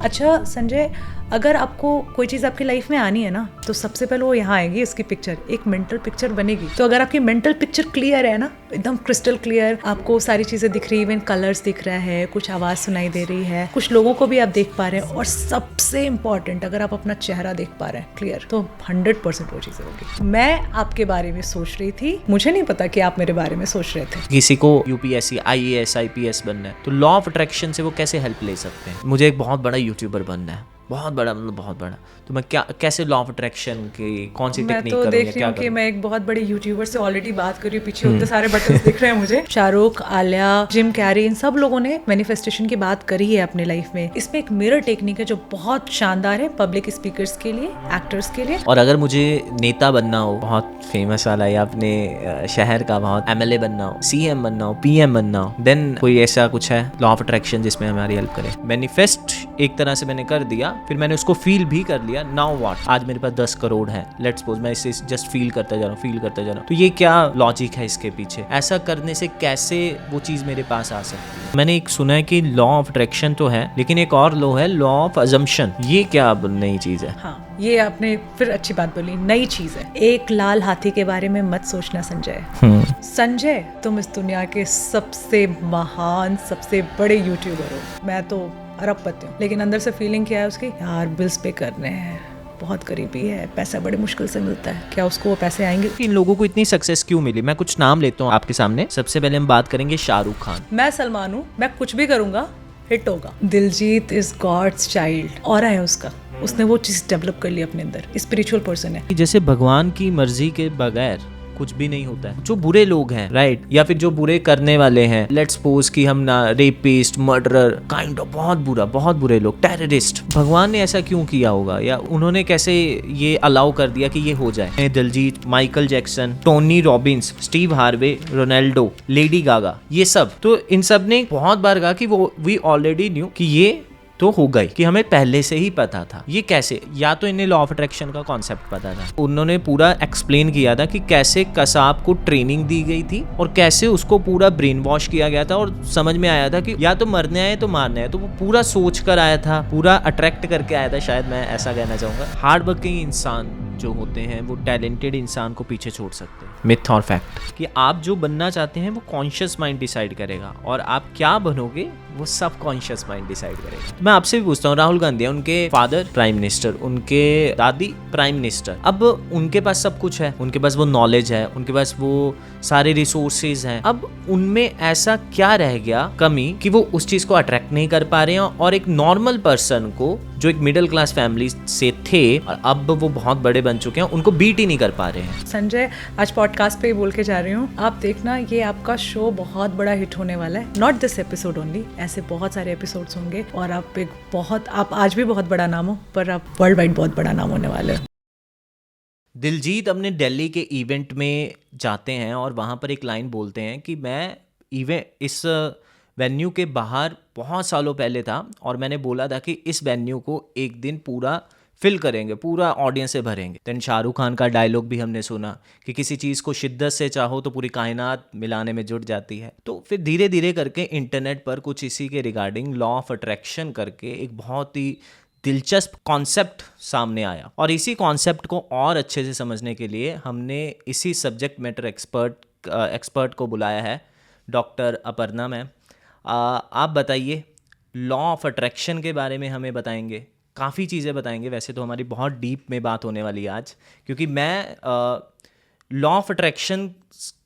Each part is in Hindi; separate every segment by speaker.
Speaker 1: अच्छा संजय, अगर आपको कोई चीज़ आपकी लाइफ में आनी है ना, तो सबसे पहले वो यहाँ आएगी, इसकी पिक्चर, एक मेंटल पिक्चर बनेगी। तो अगर आपकी मेंटल पिक्चर क्लियर है ना, एकदम क्रिस्टल क्लियर, आपको सारी चीज़ें दिख रही है, इवन कलर्स दिख रहा है, कुछ आवाज़ सुनाई दे रही है, कुछ लोगों को भी आप देख पा रहे हैं, और सबसे इम्पॉर्टेंट अगर आप अपना चेहरा देख पा रहे हैं क्लियर, तो 100% वो चीज़ें होगी। मैं आपके बारे में सोच रही थी, मुझे नहीं पता कि आप मेरे बारे में सोच रहे थे।
Speaker 2: किसी को यूपीएससी, आईएएस, आईपीएस बनना है, तो लॉ ऑफ अट्रैक्शन से वो कैसे हेल्प ले सकते हैं? मुझे एक बहुत बड़ा यूट्यूबर बनना है, बहुत बड़ा, मतलब बहुत बड़ा, तो मैं कैसे लॉ ऑफ अट्रैक्शन की कौन सी टेक्निक करूँ?
Speaker 1: मैं तो देख रही हूँ कि मैं एक बहुत बड़े यूट्यूबर से ऑलरेडी बात कर रही हूँ, पीछे उतने सारे बटन्स दिख रहे हैं मुझे। शाहरुख, आलिया, जिम कैरी, इन सब लोगों ने मैनिफेस्टेशन की बात करी है अपने लाइफ में। इसमें एक मिरर टेक्निक है जो बहुत शानदार है पब्लिक स्पीकर्स के लिए, एक्टर्स के लिए।
Speaker 2: और अगर मुझे नेता बनना हो, बहुत फेमस वाला, या अपने शहर का बहुत एमएलए बनना हो, सीएम बनना हो, पीएम बनना हो, देन कोई ऐसा कुछ है लॉ ऑफ अट्रैक्शन जिसमें हमारी हेल्प करे? मैनिफेस्ट एक तरह से मैंने कर दिया, फिर मैंने उसको फील भी कर लिया। Now what? आज मेरे पास 10 करोड़ है, लेट्स सपोज, मैं इसे जस्ट फील करता जा रहा हूँ, फील करता जा रहा हूँ, तो ये क्या लॉजिक है इसके पीछे? ऐसा करने से कैसे वो चीज मेरे पास आ सकती है? मैंने एक सुना है कि लॉ ऑफ अट्रैक्शन तो है, लेकिन एक और लॉ है, लॉ ऑफ अजम्पशन। ये क्या नई चीज है?
Speaker 1: हाँ, ये आपने फिर अच्छी बात बोली, नई चीज है। एक लाल हाथी के बारे में मत सोचना संजय। संजय, तुम इस दुनिया के सबसे महान, सबसे बड़े यूट्यूबर हो। मैं तो अरबपति हूँ, लेकिन अंदर से फीलिंग क्या है उसकी, यार बिल्स पे करने हैं, बहुत गरीबी है, पैसा बड़ी मुश्किल से मिलता है, क्या उसको वो पैसे आएंगे?
Speaker 2: इन लोगों को इतनी सक्सेस क्यों मिली? मैं कुछ नाम लेता हूँ आपके सामने। सबसे पहले हम बात करेंगे शाहरुख खान।
Speaker 1: मैं सलमान हूँ, मैं कुछ भी करूंगा हिट होगा। Diljit is God's child, aura है उसका, उसने वो चीज डेवलप कर ली अपने अंदर, स्पिरिचुअल पर्सन है।
Speaker 2: जैसे भगवान की मर्जी के बगैर कुछ भी नहीं होता है। जो बुरे लोग हैं, राइट, या फिर जो बुरे करने वाले हैं, लेट्स सपोज कि हम ना रेपिस्ट, मर्डरर, काइंड ऑफ बहुत बुरे लोग, टेररिस्ट, भगवान ने ऐसा क्यों किया होगा, या उन्होंने कैसे ये अलाउ कर दिया कि ये हो जाए? Diljit, Michael Jackson, Tony Robbins, Steve Harvey, Ronaldo, Lady Gaga, ये सब, तो इन सब ने बहुत बार कहा कि वो वी ऑलरेडी न्यू, कि ये तो हो गई, कि हमें पहले से ही पता था। ये कैसे? या तो इन्हें लॉ ऑफ अट्रैक्शन का कॉन्सेप्ट पता था, उन्होंने पूरा एक्सप्लेन किया था कि कैसे कसाब को ट्रेनिंग दी गई थी और कैसे उसको पूरा ब्रेन वॉश किया गया था, और समझ में आया था कि या तो मरने आए तो मारने आए, तो वो पूरा सोच कर आया था, पूरा अट्रैक्ट करके आया था, शायद मैं ऐसा कहना चाहूंगा। हार्ड वर्किंग इंसान जो होते हैं वो टैलेंटेड इंसान को पीछे छोड़ सकते हैं। मिथ और फैक्ट कि आप जो बनना चाहते हैं वो कॉन्शियस माइंड डिसाइड करेगा, और आप क्या बनोगे वो सब कॉन्शियस माइंड डिसाइड करेगा। मैं आपसे भी पूछता हूँ, राहुल गांधी है, उनके फादर प्राइम मिनिस्टर, उनके दादी प्राइम मिनिस्टर, अब उनके पास सब कुछ है, उनके पास वो नॉलेज है, उनके पास वो सारे रिसोर्सेज हैं, अब उनमें ऐसा क्या रह गया कमी कि वो उस चीज को अट्रैक्ट नहीं कर पा रहे हैं, और एक नॉर्मल पर्सन को जो एक मिडिल क्लास फैमिली से थे और अब वो बहुत बड़े बन चुके हैं, उनको बीट ही नहीं कर पा रहे हैं? संजय,
Speaker 1: आज पॉडकास्ट पे ही बोल के जा रही हूँ, आप देखना ये आपका शो बहुत बड़ा हिट होने वाला है। नॉट दिस एपिसोड ओनली, ऐसे बहुत सारे एपिसोड्स होंगे, और आप आज भी बहुत बड़ा नाम हो, पर आप वर्ल्ड वाइड बहुत बड़ा नाम होने वाले हो।
Speaker 2: दिलजीत अपने दिल्ली के इवेंट में जाते हैं और वहाँ पर एक लाइन बोलते हैं कि मैं इस वेन्यू के बाहर बहुत सालों पहले था, और मैंने बोला था कि इस वेन्यू को एक दिन पूरा फिल करेंगे, पूरा ऑडियंस से भरेंगे। देन शाहरुख खान का डायलॉग भी हमने सुना कि किसी चीज़ को शिद्दत से चाहो तो पूरी कायनात मिलाने में जुट जाती है। तो फिर धीरे धीरे करके इंटरनेट पर कुछ इसी के रिगार्डिंग लॉ ऑफ अट्रैक्शन करके एक बहुत ही दिलचस्प कॉन्सेप्ट सामने आया, और इसी कॉन्सेप्ट को और अच्छे से समझने के लिए हमने इसी सब्जेक्ट मैटर एक्सपर्ट को बुलाया है, डॉक्टर अपर्णा मैम। आप बताइए, लॉ ऑफ अट्रैक्शन के बारे में हमें बताएंगे, काफ़ी चीज़ें बताएंगे। वैसे तो हमारी बहुत डीप में बात होने वाली है आज, क्योंकि मैं लॉ ऑफ अट्रैक्शन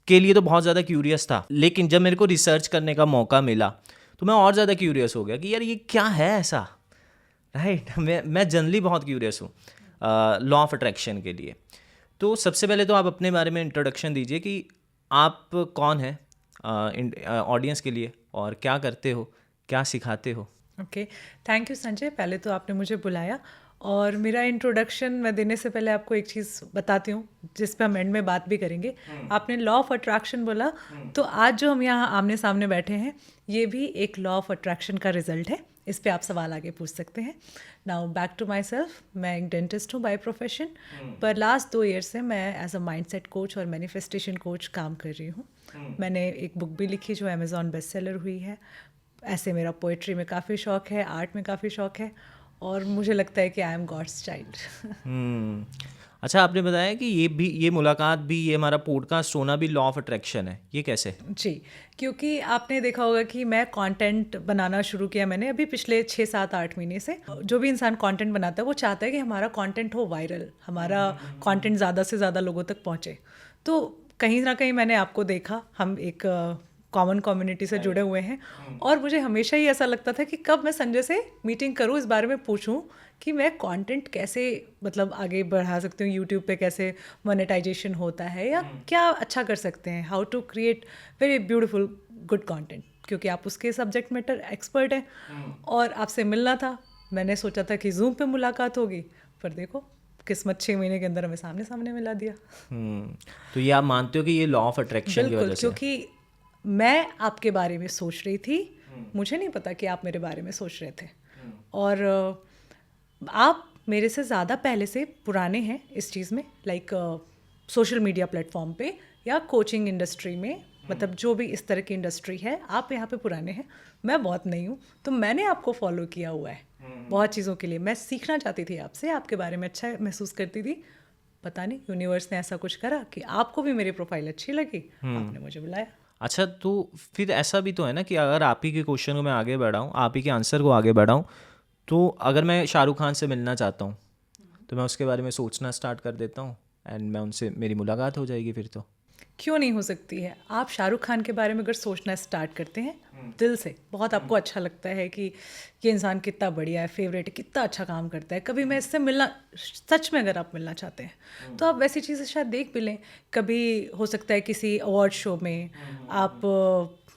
Speaker 2: के लिए तो बहुत ज़्यादा क्यूरियस था, लेकिन जब मेरे को रिसर्च करने का मौका मिला तो मैं और ज़्यादा क्यूरियस हो गया कि यार ये क्या है ऐसा, राइट। मैं जनरली बहुत क्यूरियस हूँ लॉ ऑफ अट्रैक्शन के लिए। तो सबसे पहले तो आप अपने बारे में इंट्रोडक्शन दीजिए कि आप कौन हैं ऑडियंस के लिए, और क्या करते हो, क्या सिखाते हो?
Speaker 1: Okay, thank you Sanjay. पहले तो आपने मुझे बुलाया, और मेरा इंट्रोडक्शन मैं देने से पहले आपको एक चीज़ बताती हूँ जिस पे हम एंड में बात भी करेंगे। आपने लॉ ऑफ अट्रैक्शन बोला, तो आज जो हम यहाँ आमने सामने बैठे हैं ये भी एक लॉ ऑफ अट्रैक्शन का रिजल्ट है। इस पे आप सवाल आगे पूछ सकते हैं। Now back to myself, मैं एक डेंटिस्ट हूँ बाय प्रोफेशन, पर लास्ट 2 ईयर से मैं एज अ माइंडसेट कोच और मैनिफेस्टेशन कोच काम कर रही हूँ। मैंने एक बुक भी लिखी जो अमेज़ॉन बेस्ट सेलर हुई है। ऐसे मेरा पोइट्री में काफ़ी शौक़ है, आर्ट में काफ़ी शौक़ है, और मुझे लगता है कि आई एम गॉड्स चाइल्ड।
Speaker 2: हम्म। अच्छा, आपने बताया कि ये मुलाकात भी, ये हमारा पॉडकास्ट होना भी लॉ ऑफ अट्रैक्शन है, ये कैसे?
Speaker 1: जी, क्योंकि आपने देखा होगा कि मैं कंटेंट बनाना शुरू किया मैंने अभी पिछले 6-7-8 महीने से। जो भी इंसान कंटेंट बनाता है वो चाहता है कि हमारा कंटेंट हो वायरल, हमारा कंटेंट ज़्यादा से ज़्यादा लोगों तक पहुँचे। तो कहीं ना कहीं मैंने आपको देखा, हम एक कॉमन कम्युनिटी से जुड़े हुए हैं, और मुझे हमेशा ही ऐसा लगता था कि कब मैं संजय से मीटिंग करूं, इस बारे में पूछूं कि मैं कंटेंट कैसे मतलब आगे बढ़ा सकती हूँ, यूट्यूब पे कैसे मोनेटाइजेशन होता है या क्या अच्छा कर सकते हैं, how to create very beautiful good content, क्योंकि आप उसके सब्जेक्ट मैटर एक्सपर्ट हैं। और आपसे मिलना था, मैंने सोचा था कि जूम पे मुलाकात होगी, पर देखो किस्मत 6 महीने के अंदर हमें सामने सामने मिला दिया।
Speaker 2: तो ये आप मानते हो कि ये लॉ ऑफ अट्रैक्शन की
Speaker 1: बिल्कुल,
Speaker 2: वजह से?
Speaker 1: क्योंकि मैं आपके बारे में सोच रही थी, मुझे नहीं पता कि आप मेरे बारे में सोच रहे थे, और आप मेरे से ज़्यादा पहले से पुराने हैं इस चीज़ में, लाइक सोशल मीडिया प्लेटफॉर्म पे या कोचिंग इंडस्ट्री में, मतलब जो भी इस तरह की इंडस्ट्री है, आप यहाँ पे पुराने हैं, मैं बहुत नई हूँ। तो मैंने आपको फॉलो किया हुआ है बहुत चीज़ों के लिए, मैं सीखना चाहती थी आपसे, आपके बारे में अच्छा महसूस करती थी। पता नहीं यूनिवर्स ने ऐसा कुछ करा कि आपको भी मेरी प्रोफाइल अच्छी लगी, आपने मुझे बुलाया।
Speaker 2: अच्छा, तो फिर ऐसा भी तो है ना कि अगर आप ही के क्वेश्चन को मैं आगे बढ़ाऊँ, आप ही के आंसर को आगे बढ़ाऊँ, तो अगर मैं शाहरुख खान से मिलना चाहता हूँ तो मैं उसके बारे में सोचना स्टार्ट कर देता हूँ एंड मैं उनसे, मेरी मुलाकात हो जाएगी फिर तो।
Speaker 1: क्यों नहीं हो सकती है? आप शाहरुख खान के बारे में अगर सोचना स्टार्ट करते हैं दिल से, बहुत आपको अच्छा लगता है कि ये इंसान कितना बढ़िया है, फेवरेट है, कितना अच्छा काम करता है, कभी मैं इससे मिलना, सच में अगर आप मिलना चाहते हैं तो आप वैसी चीज़ें शायद देख भी लें। कभी हो सकता है किसी अवार्ड शो में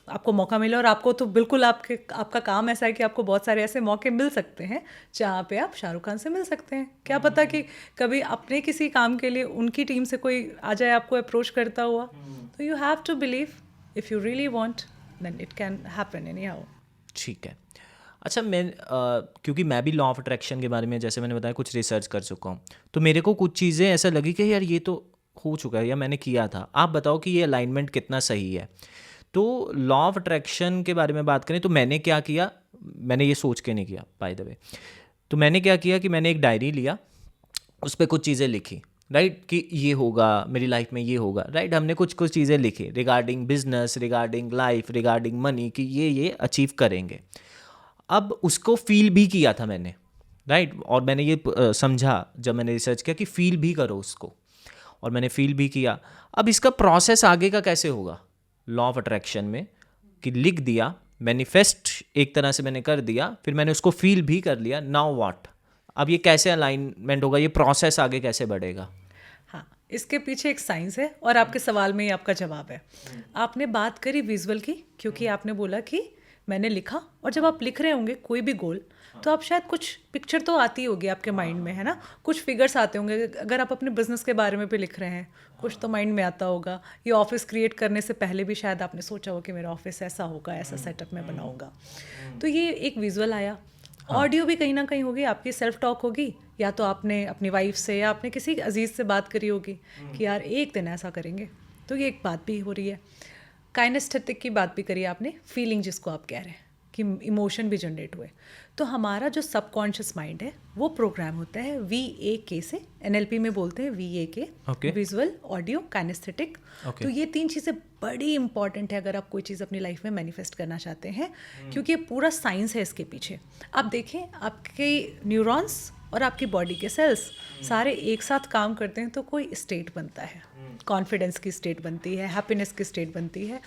Speaker 1: आपको मौका मिले, और आपको तो बिल्कुल आपका काम ऐसा है कि आपको बहुत सारे ऐसे मौके मिल सकते हैं जहाँ पे आप शाहरुख खान से मिल सकते हैं। क्या पता कि कभी अपने किसी काम के लिए उनकी टीम से कोई आ जाए आपको अप्रोच करता हुआ। तो you have to believe, if you really want then it can happen anyhow.
Speaker 2: ठीक है। अच्छा, क्योंकि मैं भी लॉ ऑफ अट्रैक्शन के बारे में, जैसे मैंने बताया, कुछ रिसर्च कर चुका हूँ, तो मेरे को कुछ चीज़ें ऐसा लगी कि यार ये तो हो चुका है या मैंने किया था। आप बताओ कि ये अलाइनमेंट कितना सही है। तो लॉ ऑफ अट्रैक्शन के बारे में बात करें तो मैंने क्या किया, मैंने ये सोच के नहीं किया बाय द वे। तो मैंने क्या किया कि मैंने एक डायरी लिया, उस पर कुछ चीज़ें लिखी, राइट, कि ये होगा मेरी लाइफ में, ये होगा, राइट। हमने कुछ कुछ चीज़ें लिखी regarding business, regarding life, regarding money, कि ये अचीव करेंगे। अब उसको फील भी किया था मैंने, राइट, और मैंने ये समझा जब मैंने रिसर्च किया कि फील भी करो उसको, और मैंने फील भी किया। अब इसका प्रोसेस आगे का कैसे होगा लॉ ऑफ अट्रैक्शन में, कि लिख दिया, मैनिफेस्ट एक तरह से मैंने कर दिया, फिर मैंने उसको फील भी कर लिया, नाउ व्हाट, अब ये कैसे अलाइनमेंट होगा, ये प्रोसेस आगे कैसे बढ़ेगा?
Speaker 1: हाँ, इसके पीछे एक साइंस है, और आपके सवाल में ही आपका जवाब है। आपने बात करी विजुअल की, क्योंकि आपने बोला कि मैंने लिखा, और जब आप लिख रहे होंगे कोई भी गोल, तो आप शायद कुछ पिक्चर तो आती होगी आपके माइंड में, है ना, कुछ फिगर्स आते होंगे। अगर आप अपने बिजनेस के बारे में भी लिख रहे हैं, कुछ तो माइंड में आता होगा। ये ऑफिस क्रिएट करने से पहले भी शायद आपने सोचा हो कि मेरा ऑफिस ऐसा होगा, ऐसा सेटअप में बनाऊंगा। तो ये एक विजुअल आया। ऑडियो भी कहीं ना कहीं होगी, आपकी सेल्फ टॉक होगी, या तो आपने अपनी वाइफ से या आपने किसी अजीज़ से बात करी होगी कि यार एक दिन ऐसा करेंगे, तो ये एक बात भी हो रही है। काइनेस्थेटिक की बात भी करी आपने, फीलिंग जिसको आप कह रहे हैं कि इमोशन भी जनरेट हुए। तो हमारा जो सबकॉन्शियस माइंड है वो प्रोग्राम होता है VAK से, NLP में बोलते हैं VAK,
Speaker 2: Okay.
Speaker 1: Visual, audio, kinesthetic.
Speaker 2: Okay.
Speaker 1: तो ये 3 चीज़ें बड़ी इंपॉर्टेंट है अगर आप कोई चीज़ अपनी लाइफ में मैनिफेस्ट करना चाहते हैं, क्योंकि ये पूरा साइंस है इसके पीछे। आप देखें, आपके न्यूरॉन्स और आपकी बॉडी के सेल्स सारे एक साथ काम करते हैं तो कोई स्टेट बनता है, कॉन्फिडेंस की स्टेट बनती है, हैप्पीनेस की स्टेट बनती है।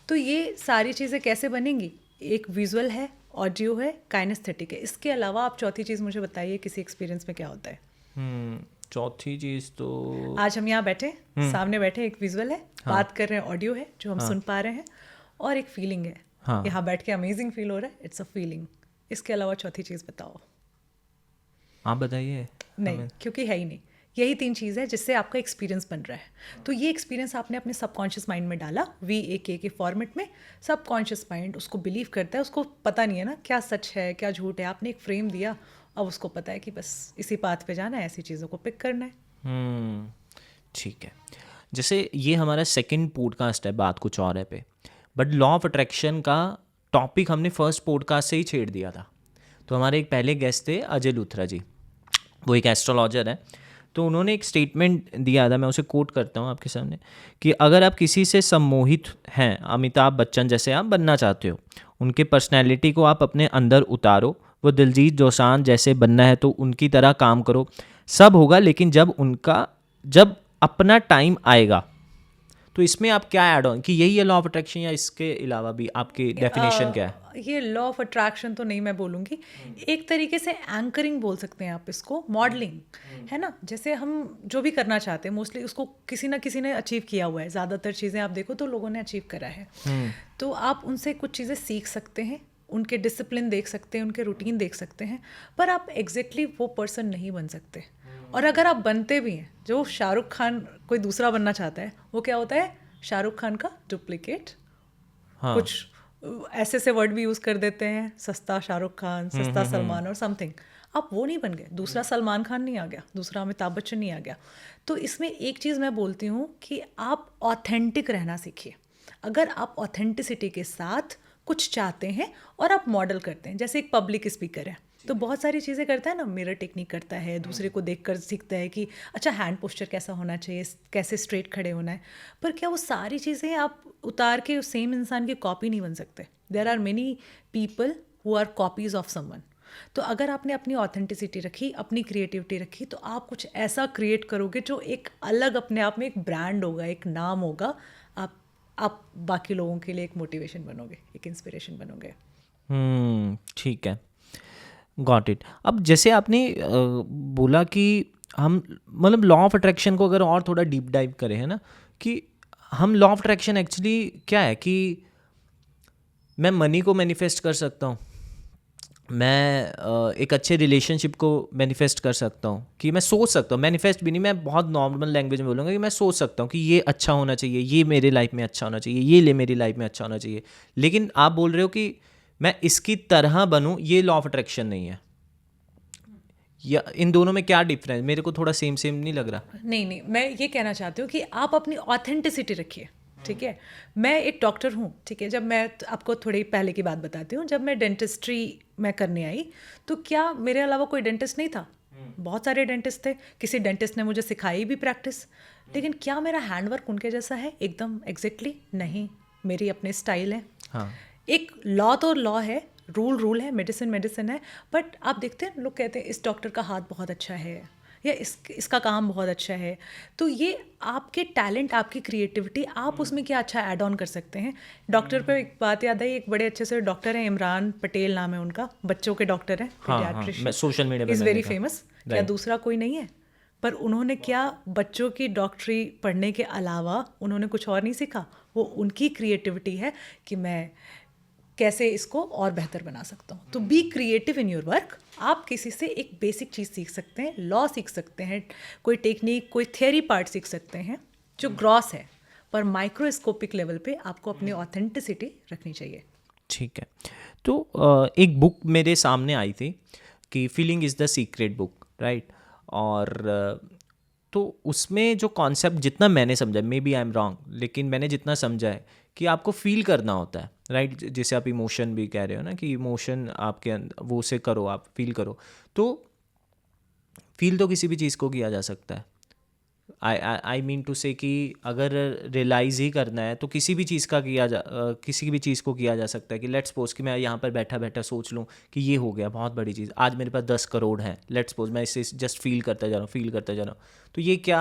Speaker 1: तो ये सारी चीज़ें कैसे बनेंगी? एक विजुअल है, ऑडियो है, काइनेस्थेटिक है। इसके अलावा आप चौथी चीज़ मुझे बताइए, किसी एक्सपीरियंस में क्या होता है?
Speaker 2: चौथी चीज़ तो,
Speaker 1: आज हम यहाँ बैठे, सामने बैठे, एक विजुअल है, बात कर रहे हैं, ऑडियो है जो हम सुन पा रहे हैं, और एक फीलिंग है, यहाँ बैठ के अमेजिंग फील हो रहा है, इट्स अ फीलिंग। इसके अलावा चौथी चीज़ बताओ।
Speaker 2: आप बताइए।
Speaker 1: नहीं, क्योंकि है ही नहीं। यही 3 चीज़ है जिससे आपका एक्सपीरियंस बन रहा है। तो ये एक्सपीरियंस आपने अपने सबकॉन्शियस माइंड में डाला, VAK के फॉर्मेट में। सबकॉन्शियस माइंड उसको बिलीव करता है, उसको पता नहीं है ना क्या सच है क्या झूठ है, आपने एक फ्रेम दिया, अब उसको पता है कि बस इसी पाथ पे जाना है, ऐसी चीज़ों को पिक करना है।
Speaker 2: ठीक है। जैसे ये हमारा सेकंड पॉडकास्ट है, बात कुछ और है पे, बट लॉ ऑफ अट्रैक्शन का टॉपिक हमने फर्स्ट पॉडकास्ट से ही छेड़ दिया था। तो हमारे एक पहले गेस्ट थे अजय लूथरा जी, वो एक एस्ट्रोलॉजर है। तो उन्होंने एक स्टेटमेंट दिया था, मैं उसे कोट करता हूँ आपके सामने, कि अगर आप किसी से सम्मोहित हैं, अमिताभ बच्चन जैसे आप बनना चाहते हो, उनके पर्सनैलिटी को आप अपने अंदर उतारो, वो दिलजीत दोसांझ जैसे बनना है तो उनकी तरह काम करो, सब होगा, लेकिन जब अपना टाइम आएगा। तो इसमें आप क्या ऐड ऑन कि यही है लॉ ऑफ अट्रैक्शन, या इसके अलावा भी आपकी डेफिनेशन क्या है?
Speaker 1: ये लॉ ऑफ अट्रैक्शन तो नहीं मैं बोलूँगी, एक तरीके से एंकरिंग बोल सकते हैं आप इसको, मॉडलिंग है ना। जैसे हम जो भी करना चाहते हैं मोस्टली उसको किसी ना किसी ने अचीव किया हुआ है, ज़्यादातर चीज़ें आप देखो तो लोगों ने अचीव करा है। तो आप उनसे कुछ चीज़ें सीख सकते हैं, उनके डिसिप्लिन देख सकते हैं, उनके रूटीन देख सकते हैं, पर आप एग्जैक्टली वो पर्सन नहीं बन सकते। और अगर आप बनते भी हैं, जो शाहरुख खान कोई दूसरा बनना चाहता है, वो क्या होता है, शाहरुख खान का डुप्लीकेट।
Speaker 2: हाँ,
Speaker 1: कुछ ऐसे ऐसे वर्ड भी यूज़ कर देते हैं, सस्ता शाहरुख खान, सस्ता सलमान और समथिंग। आप वो नहीं बन गए, दूसरा सलमान खान नहीं आ गया, दूसरा अमिताभ बच्चन नहीं आ गया। तो इसमें एक चीज़ मैं बोलती हूँ कि आप ऑथेंटिक रहना सीखिए। अगर आप ऑथेंटिसिटी के साथ कुछ चाहते हैं और आप मॉडल करते हैं, जैसे एक पब्लिक स्पीकर है तो बहुत सारी चीज़ें करता है ना, मिरर टेक्निक करता है, दूसरे को देखकर सीखता है कि अच्छा हैंड पोस्चर कैसा होना चाहिए, कैसे स्ट्रेट खड़े होना है। पर क्या वो सारी चीज़ें आप उतार के उस सेम इंसान की कॉपी नहीं बन सकते। There are many people who are copies of someone. तो अगर आपने अपनी ऑथेंटिसिटी रखी, अपनी क्रिएटिविटी रखी, तो आप कुछ ऐसा क्रिएट करोगे जो एक अलग अपने आप में एक ब्रांड होगा, एक नाम होगा। आप बाकी लोगों के लिए एक मोटिवेशन बनोगे, एक इंस्पिरेशन बनोगे।
Speaker 2: ठीक है, गॉट इट। अब जैसे आपने बोला कि हम मतलब लॉ ऑफ अट्रैक्शन को अगर और थोड़ा डीप डाइव करें, है ना, कि हम लॉ ऑफ अट्रैक्शन एक्चुअली क्या है, कि मैं मनी को मैनिफेस्ट कर सकता हूँ, मैं एक अच्छे रिलेशनशिप को मैनिफेस्ट कर सकता हूँ, कि मैं सोच सकता हूँ, मैनिफेस्ट भी नहीं, मैं बहुत नॉर्मल लैंग्वेज में बोलूँगा कि मैं सोच सकता हूँ कि ये अच्छा होना चाहिए, ये मेरे लाइफ में अच्छा होना चाहिए, ये मेरी लाइफ में अच्छा होना चाहिए। लेकिन आप बोल रहे हो कि मैं इसकी तरह बनूँ, ये लॉ ऑफ अट्रैक्शन नहीं है। या इन दोनों में क्या डिफरेंस, मेरे को थोड़ा सेम नहीं लग रहा।
Speaker 1: नहीं, मैं ये कहना चाहती हूँ कि आप अपनी ऑथेंटिसिटी रखिए, ठीक है। मैं एक डॉक्टर हूँ, ठीक है। जब मैं आपको थोड़ी पहले की बात बताती हूँ, जब मैं डेंटिस्ट्री में करने आई तो क्या मेरे अलावा कोई डेंटिस्ट नहीं था? बहुत सारे डेंटिस्ट थे, किसी डेंटिस्ट ने मुझे सिखाई भी प्रैक्टिस, लेकिन क्या मेरा हैंडवर्क उनके जैसा है एकदम एग्जैक्टली? नहीं, मेरी अपनी स्टाइल है।
Speaker 2: हाँ,
Speaker 1: एक लॉ तो लॉ है, रूल है, मेडिसिन है, बट आप देखते हैं लोग कहते हैं इस डॉक्टर का हाथ बहुत अच्छा है, या इसका काम बहुत अच्छा है। तो ये आपके टैलेंट, आपकी क्रिएटिविटी, आप उसमें क्या अच्छा ऐड ऑन कर सकते हैं। डॉक्टर पे एक बात याद आई, एक बड़े अच्छे से डॉक्टर हैं, इमरान पटेल नाम है उनका, बच्चों के डॉक्टर हैं,
Speaker 2: मैं सोशल मीडिया पे
Speaker 1: इज़
Speaker 2: मैंने
Speaker 1: वेरी
Speaker 2: देखा।
Speaker 1: फेमस। क्या दूसरा कोई नहीं है? पर उन्होंने क्या बच्चों की डॉक्टरी पढ़ने के अलावा उन्होंने कुछ और नहीं सीखा? वो उनकी क्रिएटिविटी है कि मैं कैसे इसको और बेहतर बना सकता हूँ। तो be creative in your work. आप किसी से एक बेसिक चीज़ सीख सकते हैं, लॉ सीख सकते हैं, कोई टेक्निक, कोई थियरी पार्ट सीख सकते हैं जो ग्रॉस है, पर माइक्रोस्कोपिक लेवल पे आपको अपनी ऑथेंटिसिटी रखनी चाहिए।
Speaker 2: ठीक है। तो एक बुक मेरे सामने आई थी कि feeling is the secret book, right. और तो उसमें जो कॉन्सेप्ट जितना मैंने समझा, maybe I am wrong, लेकिन मैंने जितना समझा है कि आपको फील करना होता है, राइट। जैसे आप इमोशन भी कह रहे हो ना, कि इमोशन आपके अंदर वो से करो, आप फील करो। तो फील तो किसी भी चीज़ को किया जा सकता है। आई मीन टू से कि अगर रियलाइज़ ही करना है तो किसी भी चीज़ का किसी भी चीज़ को किया जा सकता है। कि लेट्स सपोज कि मैं यहाँ पर बैठा बैठा सोच लूँ कि ये हो गया, बहुत बड़ी चीज़, आज मेरे पास 10 करोड़ हैं, लेट्स सपोज मैं इसे जस्ट फील करता जा रहा हूँ, तो ये क्या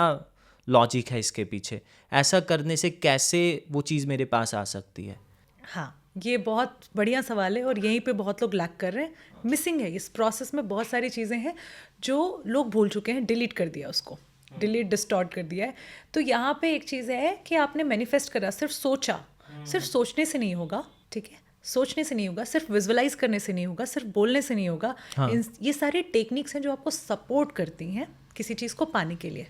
Speaker 2: लॉजिक है इसके पीछे? ऐसा करने से कैसे वो चीज़ मेरे पास आ सकती है?
Speaker 1: हाँ, ये बहुत बढ़िया सवाल है और यहीं पे बहुत लोग लैक कर रहे हैं, मिसिंग है इस प्रोसेस में। बहुत सारी चीज़ें हैं जो लोग भूल चुके हैं, डिलीट कर दिया उसको, डिस्टॉर्ट कर दिया है। तो यहाँ पे एक चीज़ है कि आपने मैनिफेस्ट करा, सिर्फ सोचा, सिर्फ सोचने से नहीं होगा, ठीक है, सोचने से नहीं होगा, सिर्फ विजुअलाइज करने से नहीं होगा, सिर्फ बोलने से नहीं होगा।
Speaker 2: हाँ।
Speaker 1: ये सारी टेक्निक्स हैं जो आपको सपोर्ट करती हैं किसी चीज़ को पाने के लिए,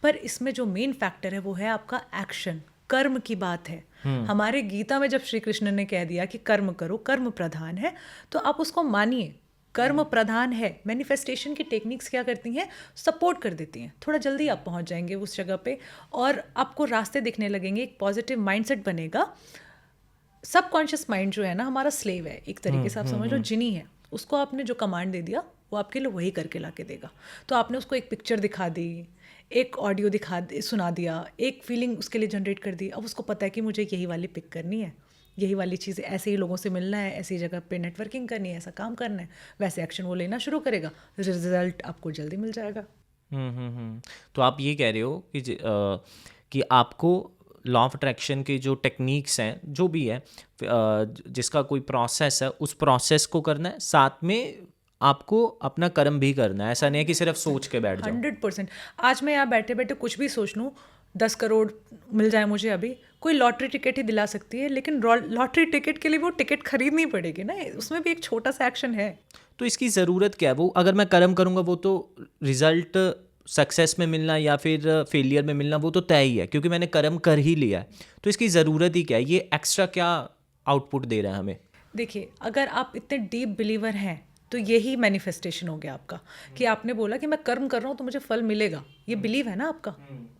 Speaker 1: पर इसमें जो मेन फैक्टर है वो है आपका एक्शन, कर्म की बात है। हमारे गीता में जब श्री कृष्ण ने कह दिया कि कर्म करो, कर्म प्रधान है, तो आप उसको मानिए, कर्म प्रधान है। मैनिफेस्टेशन की टेक्निक्स क्या करती हैं, सपोर्ट कर देती हैं, थोड़ा जल्दी आप पहुंच जाएंगे उस जगह पे और आपको रास्ते दिखने लगेंगे, एक पॉजिटिव माइंडसेट बनेगा। सबकॉन्शियस माइंड जो है ना हमारा स्लेव है, एक तरीके से आप समझ लो जिनी है, उसको आपने जो कमांड दे दिया वो आपके लिए वही करके ला के देगा। तो आपने उसको एक पिक्चर दिखा दी, एक ऑडियो सुना दिया, एक फीलिंग उसके लिए जनरेट कर दी। अब उसको पता है कि मुझे यही वाली पिक करनी है, यही वाली चीज़ें, ऐसे ही लोगों से मिलना है, ऐसी जगह पे नेटवर्किंग करनी है, ऐसा काम करना है, वैसे एक्शन वो लेना शुरू करेगा, रिजल्ट आपको जल्दी मिल जाएगा।
Speaker 2: तो आप ये कह रहे हो कि कि आपको लॉ ऑफ अट्रैक्शन के जो टेक्निक्स हैं, जो भी है, जिसका कोई प्रोसेस है, उस प्रोसेस को करना है, साथ में आपको अपना कर्म भी करना है। ऐसा नहीं है कि सिर्फ सोच के बैठ जाओ।
Speaker 1: 100%। आज मैं यहाँ बैठे बैठे कुछ भी सोच लूँ, 10 करोड़ मिल जाए मुझे, अभी कोई लॉटरी टिकट ही दिला सकती है, लेकिन लॉटरी टिकट के लिए वो टिकट खरीदनी पड़ेगी ना, उसमें भी एक छोटा सा एक्शन है।
Speaker 2: तो इसकी ज़रूरत क्या है? वो अगर मैं कर्म करूँगा वो तो रिजल्ट सक्सेस में मिलना या फिर फेलियर में मिलना वो तो तय ही है, क्योंकि मैंने कर्म कर ही लिया है। तो इसकी ज़रूरत ही क्या है? ये एक्स्ट्रा क्या आउटपुट दे रहा है हमें?
Speaker 1: देखिए, अगर आप इतने डीप बिलीवर हैं तो यही मैनिफेस्टेशन हो गया आपका, कि आपने बोला कि मैं कर्म कर रहा हूँ तो मुझे फल मिलेगा, ये बिलीव है ना आपका।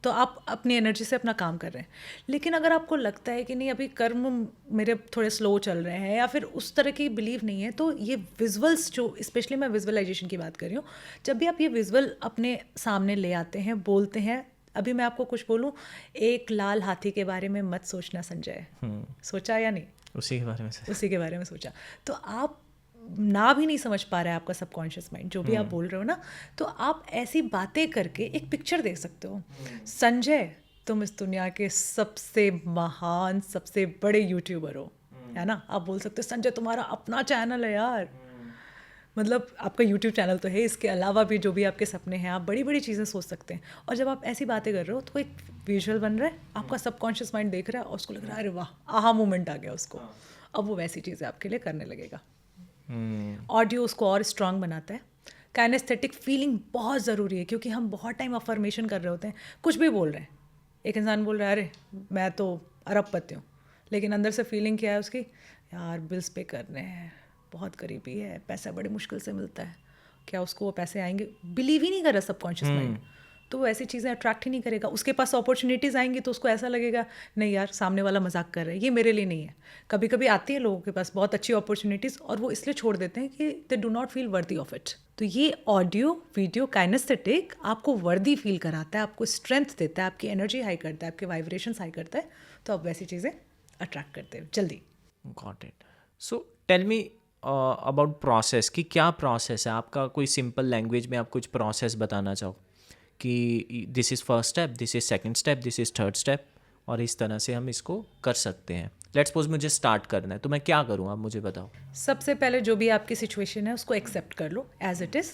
Speaker 1: तो आप अपनी एनर्जी से अपना काम कर रहे हैं। लेकिन अगर आपको लगता है कि नहीं, अभी कर्म मेरे थोड़े स्लो चल रहे हैं, या फिर उस तरह की बिलीव नहीं है, तो ये विजुअल्स, जो स्पेशली मैं विजुअलाइजेशन की बात कर रही हूँ, जब भी आप ये विजुअल अपने सामने ले आते हैं, बोलते हैं, अभी मैं आपको कुछ बोलूँ, एक लाल हाथी के बारे में मत सोचना संजय, सोचा या नहीं?
Speaker 2: उसी के बारे में से
Speaker 1: उसी के बारे में सोचा। तो आप ना भी नहीं समझ पा रहा है आपका सबकॉन्शियस माइंड, जो भी आप बोल रहे हो ना, तो आप ऐसी बातें करके एक पिक्चर देख सकते हो। संजय, तुम इस दुनिया के सबसे महान, सबसे बड़े यूट्यूबर हो, है ना। आप बोल सकते हो संजय तुम्हारा अपना चैनल है यार, मतलब आपका यूट्यूब चैनल तो है, इसके अलावा भी जो भी आपके सपने हैं, आप बड़ी बड़ी चीज़ें सोच सकते हैं। और जब आप ऐसी बातें कर रहे हो तो एक विजुअल बन रहा है, आपका सबकॉन्शियस माइंड देख रहा है और उसको लग रहा है अरे वाह, आहा मोमेंट आ गया उसको। अब वो वैसी चीज़ें आपके लिए करने लगेगा। ऑडियो उसको और स्ट्रांग बनाता है। काइनेस्थेटिक फीलिंग बहुत ज़रूरी है, क्योंकि हम बहुत टाइम अफर्मेशन कर रहे होते हैं, कुछ भी बोल रहे हैं। एक इंसान बोल रहा है अरे मैं तो अरबपति हूँ, लेकिन अंदर से फीलिंग क्या है उसकी, यार बिल्स पे करने हैं, बहुत गरीबी है, पैसा बड़ी मुश्किल से मिलता है, क्या उसको वो पैसे आएंगे, बिलीव ही नहीं कर रहा सबकॉन्शियस माइंड। तो वो ऐसी चीज़ें अट्रैक्ट ही नहीं करेगा। उसके पास अपॉर्चुनिटीज़ आएंगी तो उसको ऐसा लगेगा नहीं यार, सामने वाला मजाक कर रहा है, ये मेरे लिए नहीं है। कभी कभी आती है लोगों के पास बहुत अच्छी अपॉर्चुनिटीज़ और वो इसलिए छोड़ देते हैं कि they do not feel worthy of it. तो ये ऑडियो वीडियो काइनेस्थेटिक आपको वर्दी फील कराता है, आपको स्ट्रेंथ देता है, आपकी एनर्जी हाई करता है, आपके वाइब्रेशंस हाई करता है, तो आप वैसी चीज़ें अट्रैक्ट करते हो जल्दी।
Speaker 2: Got it. So tell me about process, कि क्या प्रोसेस है आपका? कोई सिंपल लैंग्वेज में आप कुछ प्रोसेस बताना चाहो कि this is first step, this is second step, this is third step, और इस तरह से हम इसको कर सकते हैं। लेट्स सपोज मुझे स्टार्ट करना है, तो मैं क्या करूँ, आप मुझे बताओ।
Speaker 1: सबसे पहले जो भी आपकी सिचुएशन है उसको एक्सेप्ट कर लो एज इट इज़।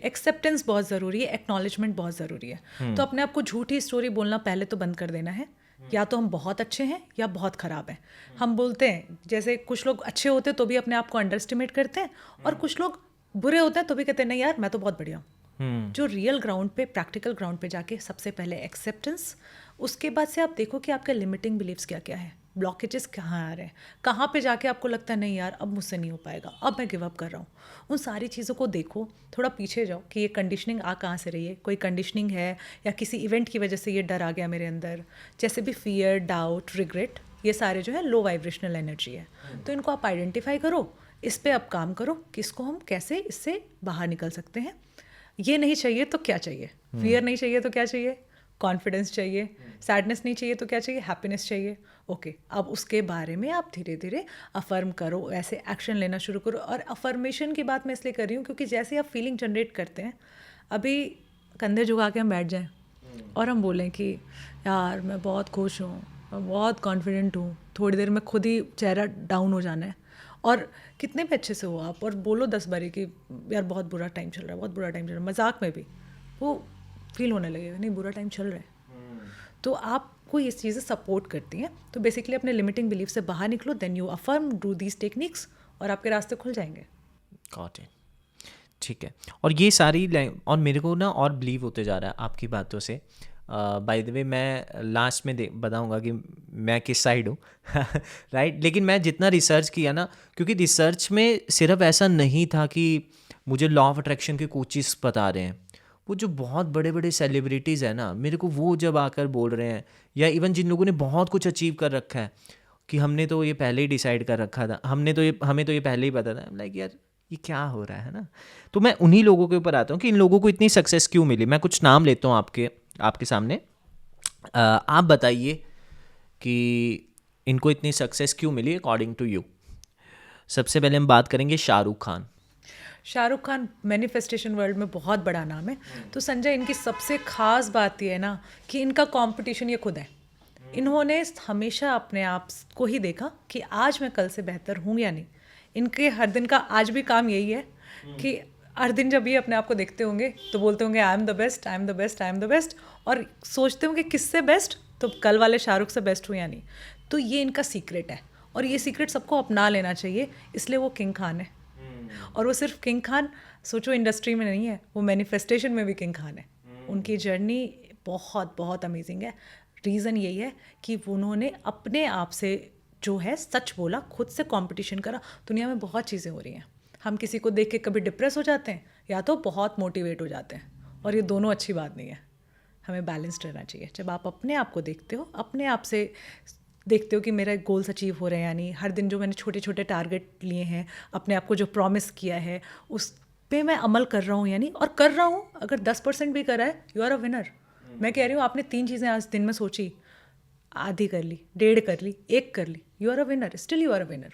Speaker 1: एक्सेप्टेंस बहुत ज़रूरी है, एक्नॉलेजमेंट बहुत ज़रूरी है। तो अपने आप को झूठी स्टोरी बोलना पहले तो बंद कर देना है। या तो हम बहुत अच्छे हैं या बहुत ख़राब हैं। हम बोलते हैं, जैसे कुछ लोग अच्छे होते हैं तो भी अपने आप को अंडर एस्टिमेट करते हैं, और कुछ लोग बुरे होते हैं तो भी कहते हैं नहीं यार मैं तो बहुत बढ़िया हूँ। जो रियल ग्राउंड पे, प्रैक्टिकल ग्राउंड पे जाके सबसे पहले एक्सेप्टेंस, उसके बाद से आप देखो कि आपके लिमिटिंग बिलीव्स क्या क्या है, ब्लॉकेजेस कहाँ आ रहे हैं, कहाँ पे जाके आपको लगता है नहीं यार अब मुझसे नहीं हो पाएगा, अब मैं गिव अप कर रहा हूँ। उन सारी चीज़ों को देखो, थोड़ा पीछे जाओ कि ये कंडीशनिंग आ कहाँ से रही है, कोई कंडीशनिंग है या किसी इवेंट की वजह से ये डर आ गया मेरे अंदर, जैसे भी फियर, डाउट, रिग्रेट, ये सारे जो है लो वाइब्रेशनल एनर्जी है। तो इनको आप आइडेंटिफाई करो, इस पर आप काम करो कि इसको हम कैसे इससे बाहर निकल सकते हैं। ये नहीं चाहिए तो क्या चाहिए, फियर नहीं चाहिए तो क्या चाहिए, कॉन्फिडेंस चाहिए, सैडनेस नहीं चाहिए तो क्या चाहिए, हैप्पीनेस चाहिए। ओके, अब उसके बारे में आप धीरे धीरे अफर्म करो, ऐसे एक्शन लेना शुरू करो। और अफर्मेशन की बात मैं इसलिए कर रही हूँ क्योंकि जैसे आप फीलिंग जनरेट करते हैं, अभी कंधे झुका के हम बैठ जाएं और हम बोलें कि यार मैं बहुत खुश हूँ, मैं बहुत कॉन्फिडेंट हूँ, थोड़ी देर में खुद ही चेहरा डाउन हो जाना है, और कितने भी अच्छे से हो आप और बोलो 10 बारी कि यार बहुत बुरा टाइम चल रहा है, बहुत बुरा टाइम चल रहा है, मजाक में भी वो फील होने लगेगा नहीं बुरा टाइम चल रहा है। तो आपको ये चीज़ें सपोर्ट करती हैं। तो बेसिकली अपने लिमिटिंग बिलीफ से बाहर निकलो, then you affirm, do these techniques, और आपके रास्ते खुल जाएंगे।
Speaker 2: गॉट इट, ठीक है। और ये सारी और मेरे को ना और बिलीव होते जा रहा है आपकी बातों से। बाय द वे मैं लास्ट में बताऊंगा कि मैं किस साइड हूँ राइट। लेकिन मैं जितना रिसर्च किया ना, क्योंकि रिसर्च में सिर्फ ऐसा नहीं था कि मुझे लॉ ऑफ अट्रैक्शन के कोचेस बता रहे हैं, वो जो बहुत बड़े बड़े सेलिब्रिटीज़ हैं ना, मेरे को वो जब आकर बोल रहे हैं, या इवन जिन लोगों ने बहुत कुछ अचीव कर रखा है कि हमने तो ये पहले ही डिसाइड कर रखा था, हमें तो ये पहले ही पता था, लाइक यार ये क्या हो रहा है ना। तो मैं उन्हीं लोगों के ऊपर आता हूँ कि इन लोगों को इतनी सक्सेस क्यों मिली। मैं कुछ नाम लेता हूँ आपके सामने। आप बताइए कि इनको इतनी सक्सेस क्यों मिली अकॉर्डिंग टू यू। सबसे पहले हम बात करेंगे शाहरुख खान।
Speaker 1: शाहरुख खान मैनिफेस्टेशन वर्ल्ड में बहुत बड़ा नाम है। तो संजय, इनकी सबसे खास बात ये है ना कि इनका कंपटीशन ये खुद है। इन्होंने हमेशा अपने आप को ही देखा कि आज मैं कल से बेहतर हूँ या नहीं। इनके हर दिन का आज भी काम यही है कि हर दिन जब ये अपने आप को देखते होंगे तो बोलते होंगे I am the best, I am the best, I am the best, और सोचते होंगे किससे बेस्ट, तो कल वाले शाहरुख से बेस्ट हूँ या नहीं। तो ये इनका सीक्रेट है और ये सीक्रेट सबको अपना लेना चाहिए, इसलिए वो किंग खान है। और वो सिर्फ किंग खान सोचो इंडस्ट्री में नहीं है, वो मैनिफेस्टेशन में भी किंग खान है। उनकी जर्नी बहुत बहुत अमेजिंग है। रीज़न यही है कि उन्होंने अपने आप से जो है सच बोला, खुद से कंपटीशन करा। दुनिया में बहुत चीज़ें हो रही हैं, हम किसी को देख के कभी डिप्रेस हो जाते हैं या तो बहुत मोटिवेट हो जाते हैं, और ये दोनों अच्छी बात नहीं है। हमें बैलेंस्ड रहना चाहिए। जब आप अपने आप को देखते हो, अपने आप से देखते हो कि मेरा गोल्स अचीव हो रहे हैं, यानी हर दिन जो मैंने छोटे छोटे टारगेट लिए हैं, अपने आप को जो प्रॉमिस किया है उस पे मैं अमल कर रहा हूँ यानी, और कर रहा हूँ। अगर 10% भी करा है, यू आर अ विनर। मैं कह रही हूँ आपने 3 चीज़ें आज दिन में सोची, आधी कर ली, 1.5 कर ली, 1 कर ली, you are a winner, still you are a winner.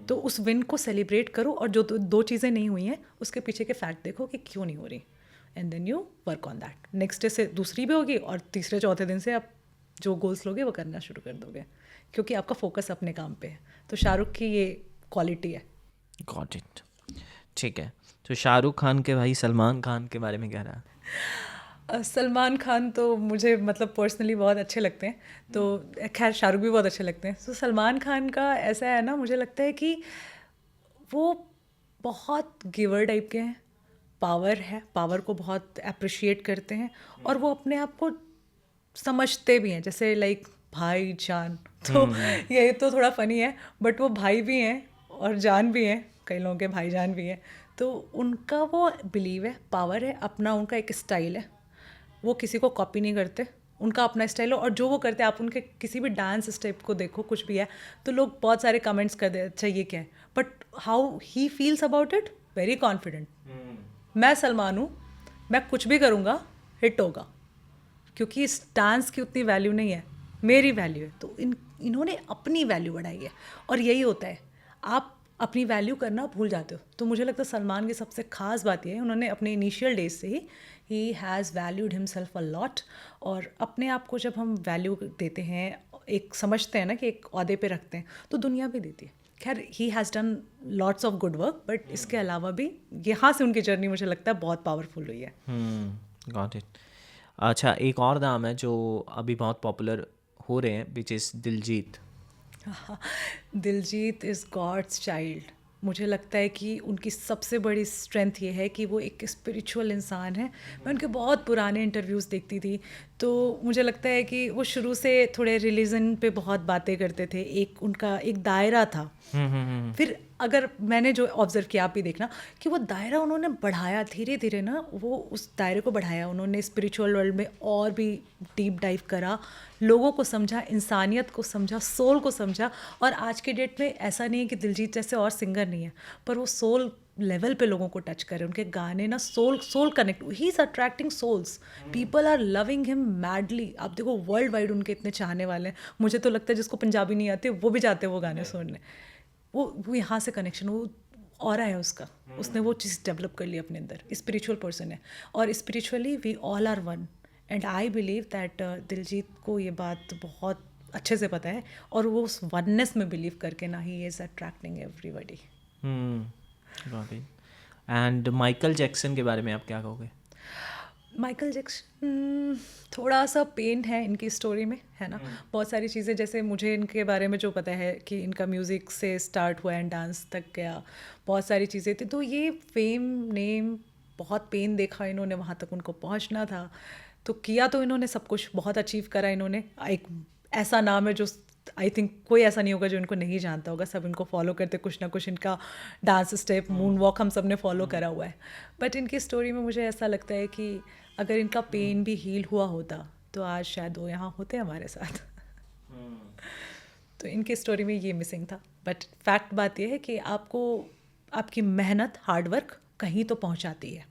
Speaker 1: तो उस विन को सेलिब्रेट करो, और जो 2 चीज़ें नहीं हुई हैं उसके पीछे के फैक्ट देखो कि क्यों नहीं हो रही, and then you work on that. Next day से दूसरी भी होगी, और तीसरे चौथे दिन से आप जो गोल्स लोगे वो करना शुरू कर दोगे, क्योंकि आपका फोकस अपने काम पे है। तो शाहरुख की ये क्वालिटी है।
Speaker 2: Got it. ठीक है, तो शाहरुख खान के भाई सलमान खान के बारे में क्या रहा?
Speaker 1: सलमान खान तो मुझे मतलब पर्सनली बहुत अच्छे लगते हैं, तो खैर शाहरुख भी बहुत अच्छे लगते हैं। तो सलमान खान का ऐसा है ना, मुझे लगता है कि वो बहुत गिवर टाइप के हैं। पावर है, पावर को बहुत अप्रिशिएट करते हैं, और वो अपने आप को समझते भी हैं, जैसे लाइक भाई जान। तो ये तो थोड़ा फनी है, बट वो भाई भी हैं और जान भी हैं, कई लोगों के भाई जान भी हैं। तो उनका वो बिलीव है, पावर है, अपना उनका एक स्टाइल है। वो किसी को कॉपी नहीं करते, उनका अपना स्टाइल है। और जो वो करते हैं, आप उनके किसी भी डांस स्टेप को देखो, कुछ भी है, तो लोग बहुत सारे कमेंट्स कर दे, अच्छा ये क्या है, but how he feels about it, very confident. मैं सलमान हूँ, मैं कुछ भी करूँगा हिट होगा, क्योंकि इस डांस की उतनी वैल्यू नहीं है, मेरी वैल्यू है। तो इन्होंने अपनी वैल्यू बढ़ाई है, और यही होता है, आप अपनी वैल्यू करना भूल जाते हो। तो मुझे लगता है सलमान की सबसे खास बात ये है, उन्होंने अपने इनिशियल डेज से he has valued himself a lot. और अपने आप को जब हम वैल्यू देते हैं, एक समझते हैं ना कि एक ओहदे पे रखते हैं, तो दुनिया भी देती है। खैर he has done lots of good work, but इसके अलावा भी यहाँ से उनकी जर्नी मुझे लगता है बहुत पावरफुल हुई है।
Speaker 2: Got it. अच्छा, एक और नाम है जो अभी बहुत पॉपुलर हो रहे हैं, which is Diljit.
Speaker 1: Diljit is God's child. मुझे लगता है कि उनकी सबसे बड़ी स्ट्रेंथ ये है कि वो एक स्पिरिचुअल इंसान है। मैं उनके बहुत पुराने इंटरव्यूज़ देखती थी, तो मुझे लगता है कि वो शुरू से थोड़े रिलीजन पे बहुत बातें करते थे। एक उनका एक दायरा था। फिर अगर मैंने जो ऑब्ज़र्व किया, आप भी देखना कि वो दायरा उन्होंने बढ़ाया धीरे धीरे ना, वो उस दायरे को बढ़ाया उन्होंने, स्पिरिचुअल वर्ल्ड में और भी डीप डाइव करा, लोगों को समझा, इंसानियत को समझा, सोल को समझा। और आज के डेट में ऐसा नहीं है कि दिलजीत जैसे और सिंगर नहीं है, पर वो सोल लेवल पे लोगों को टच करे। उनके गाने ना soul connect, he is attracting souls, people are loving him madly. आप देखो वर्ल्ड वाइड उनके इतने चाहने वाले हैं। मुझे तो लगता है जिसको पंजाबी नहीं आती वो भी जाते हैं वो गाने सुनने। वो यहाँ से कनेक्शन, वो ऑरा है उसका, उसने वो चीज़ डेवलप कर ली अपने अंदर। स्पिरिचुअल पर्सन है, और spiritually we all are one, and I believe that Diljit को ये बात बहुत अच्छे से पता है, और वो उस वननेस में बिलीव करके ना ही is attracting everybody.
Speaker 2: And Michael Jackson के बारे में आप क्या कहोगे?
Speaker 1: माइकल जैक्सन थोड़ा सा पेन है इनकी स्टोरी में, है ना। बहुत सारी चीज़ें, जैसे मुझे इनके बारे में जो पता है कि इनका म्यूज़िक से स्टार्ट हुआ एंड डांस तक गया, बहुत सारी चीज़ें थी। तो ये फेम, नेम, बहुत पेन देखा इन्होंने, वहाँ तक उनको पहुँचना था। तो किया तो इन्होंने सब कुछ, बहुत अचीव करा इन्होंने। एक ऐसा नाम है जो आई थिंक कोई ऐसा नहीं होगा जो इनको नहीं जानता होगा, सब इनको फॉलो करते, कुछ ना कुछ इनका डांस स्टेप, मून वॉक हम सब ने फॉलो करा हुआ है। बट इनकी स्टोरी में मुझे ऐसा लगता है कि अगर इनका पेन भी हील हुआ होता तो आज शायद वो यहाँ होते हमारे साथ। तो इनकी स्टोरी में ये मिसिंग था। बट फैक्ट बात यह है कि आपको आपकी मेहनत, हार्ड वर्क कहीं तो पहुंचाती है।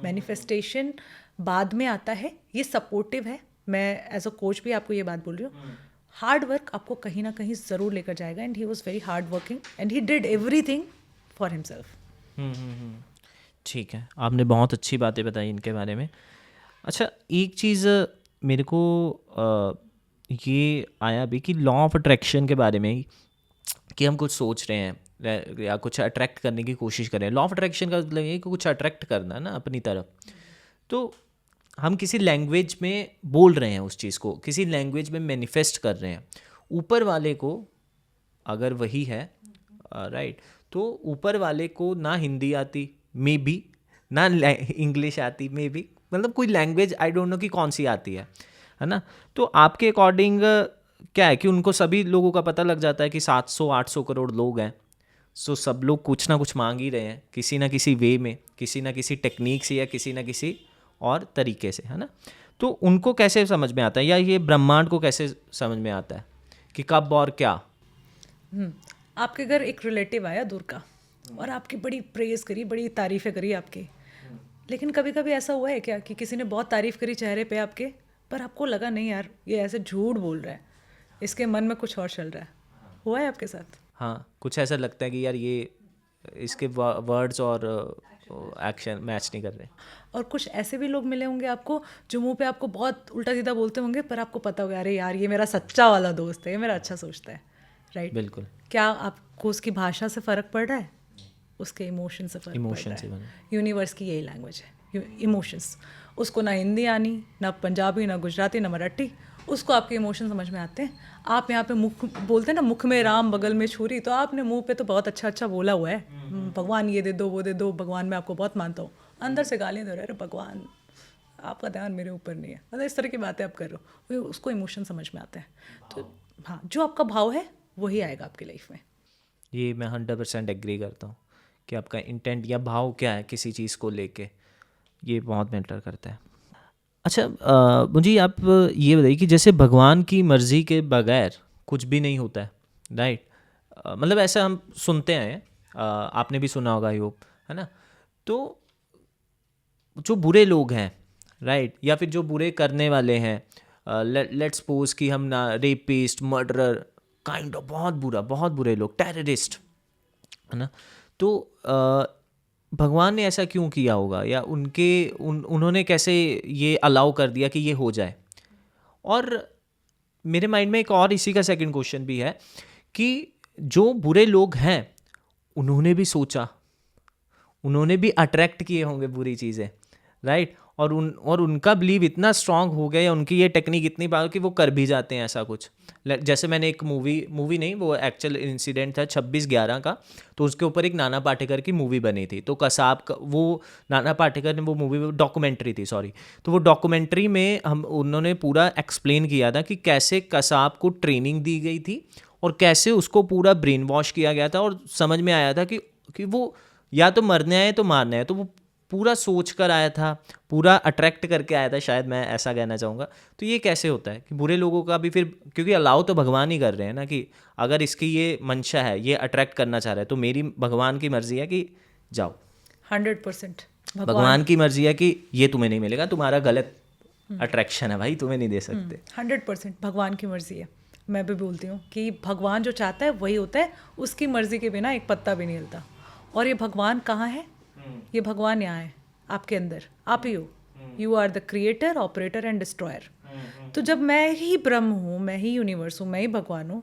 Speaker 1: मैनिफेस्टेशन बाद में आता है, ये सपोर्टिव है। मैं एज अ कोच भी आपको ये बात बोल रही हूँ। हार्ड वर्क आपको कहीं ना कहीं ज़रूर लेकर जाएगा, and he was very hard working and he did everything for himself.
Speaker 2: ठीक है, आपने बहुत अच्छी बातें बताई इनके बारे में। अच्छा, एक चीज़ मेरे को ये आया भी कि लॉ ऑफ अट्रैक्शन के बारे में ही, कि हम कुछ सोच रहे हैं या कुछ अट्रैक्ट करने की कोशिश कर रहे हैं। लॉ ऑफ अट्रैक्शन का मतलब ये है कि कुछ अट्रैक्ट करना ना अपनी तरफ। तो हम किसी लैंग्वेज में बोल रहे हैं उस चीज़ को, किसी लैंग्वेज में मैनिफेस्ट कर रहे हैं। ऊपर वाले को अगर वही है, राइट, तो ऊपर वाले को ना हिंदी आती मे बी, ना इंग्लिश आती मे बी, मतलब कोई लैंग्वेज आई डोंट नो कि कौन सी आती है ना। तो आपके अकॉर्डिंग क्या है कि उनको सभी लोगों का पता लग जाता है कि 700-800 करोड़ लोग हैं, सो सब लोग कुछ ना कुछ मांग ही रहे हैं किसी ना किसी वे में, किसी ना किसी टेक्निक से या किसी ना किसी और तरीके से, है ना। तो उनको कैसे समझ में आता है, या ये ब्रह्मांड को कैसे समझ में आता है कि कब और क्या?
Speaker 1: आपके घर एक रिलेटिव आया दूर का, और आपकी बड़ी प्रेज करी, बड़ी तारीफ़ें करी आपकी। लेकिन कभी कभी ऐसा हुआ है क्या कि किसी ने बहुत तारीफ़ करी चेहरे पे आपके, पर आपको लगा नहीं यार ये ऐसे झूठ बोल रहा है, इसके मन में कुछ और चल रहा है? हुआ है आपके साथ?
Speaker 2: हाँ, कुछ ऐसा लगता है कि यार ये इसके वर्ड्स और एक्शन मैच नहीं कर रहे।
Speaker 1: और कुछ ऐसे भी लोग मिले होंगे आपको जो मुंह पे आपको बहुत उल्टा सीधा बोलते होंगे, पर आपको पता होगा अरे यार ये मेरा सच्चा वाला दोस्त है, ये मेरा अच्छा सोचता है, राइट?
Speaker 2: बिल्कुल।
Speaker 1: क्या आपको उसकी भाषा से फ़र्क पड़ रहा है? उसके इमोशन से फ़र्क पड़
Speaker 2: इमोशन
Speaker 1: रहा
Speaker 2: से
Speaker 1: है।
Speaker 2: बना।
Speaker 1: यूनिवर्स की यही लैंग्वेज है, इमोशंस। उसको ना हिंदी आनी, ना पंजाबी, ना गुजराती, ना मराठी, उसको आपके इमोशन समझ में आते हैं। आप यहाँ पे मुख बोलते हैं ना, मुख में राम बगल में छुरी, तो आपने मुंह पे तो बहुत अच्छा अच्छा बोला हुआ है, भगवान ये दे दो वो दे दो, भगवान मैं आपको बहुत मानता हूँ, अंदर से गालियाँ दे रहे, अरे भगवान आपका ध्यान मेरे ऊपर नहीं है, मतलब इस तरह की बातें आप कर रहे हो, उसको इमोशन समझ में आते हैं। तो हाँ, जो आपका भाव है वही आएगा आपकी लाइफ में।
Speaker 2: ये मैं 100% एग्री करता हूँ कि आपका इंटेंट या भाव क्या है किसी चीज़ को लेके, ये बहुत मैटर करता है। अच्छा, मुझे आप ये बताइए कि जैसे भगवान की मर्ज़ी के बगैर कुछ भी नहीं होता है, राइट? मतलब ऐसा हम सुनते हैं, आपने भी सुना होगा, आई होप, है ना। तो जो बुरे लोग हैं, राइट, या फिर जो बुरे करने वाले हैं, लेट्स सपोज कि हम ना रेपिस्ट, मर्डरर, काइंड ऑफ बहुत बुरे लोग, टेररिस्ट, है ना। तो भगवान ने ऐसा क्यों किया होगा, या उन्होंने कैसे ये अलाउ कर दिया कि ये हो जाए? और मेरे माइंड में एक और इसी का सेकंड क्वेश्चन भी है कि जो बुरे लोग हैं उन्होंने भी सोचा, उन्होंने भी अट्रैक्ट किए होंगे बुरी चीज़ें, राइट, और उनका बिलीव इतना स्ट्रांग हो गया, या उनकी ये टेक्निक इतनी बार कि वो कर भी जाते हैं ऐसा कुछ। जैसे मैंने एक मूवी नहीं, वो एक्चुअल इंसिडेंट था 26/11 का, तो उसके ऊपर एक नाना पाटेकर की मूवी बनी थी। तो कसाब का, वो नाना पाटेकर ने वो मूवी, डॉक्यूमेंट्री थी, सॉरी, तो वो डॉक्यूमेंट्री में उन्होंने पूरा एक्सप्लेन किया था कि कैसे कसाब को ट्रेनिंग दी गई थी और कैसे उसको पूरा ब्रेन वॉश किया गया था, और समझ में आया था कि वो या तो मरने आए तो मारने आए, तो वो पूरा सोच कर आया था, पूरा अट्रैक्ट करके आया था, शायद मैं ऐसा कहना चाहूँगा। तो ये कैसे होता है कि बुरे लोगों का भी फिर, क्योंकि अलाउ तो भगवान ही कर रहे हैं ना, कि अगर इसकी ये मंशा है, ये अट्रैक्ट करना चाह रहा है, तो मेरी भगवान की मर्जी है कि जाओ।
Speaker 1: 100%
Speaker 2: भगवान की मर्जी है कि ये तुम्हें नहीं मिलेगा, तुम्हारा गलत अट्रैक्शन है भाई, तुम्हें नहीं दे सकते।
Speaker 1: 100% भगवान की मर्जी है। मैं भी बोलती हूँ कि भगवान जो चाहता है वही होता है, उसकी मर्जी के बिना एक पत्ता भी नहीं हिलता। और ये भगवान कहाँ है? ये भगवान यहाँ है, आपके अंदर, आप ही हो। You are the creator, operator and destroyer. तो जब मैं ही ब्रह्म हूँ, मैं ही यूनिवर्स हूँ, मैं ही भगवान हूँ,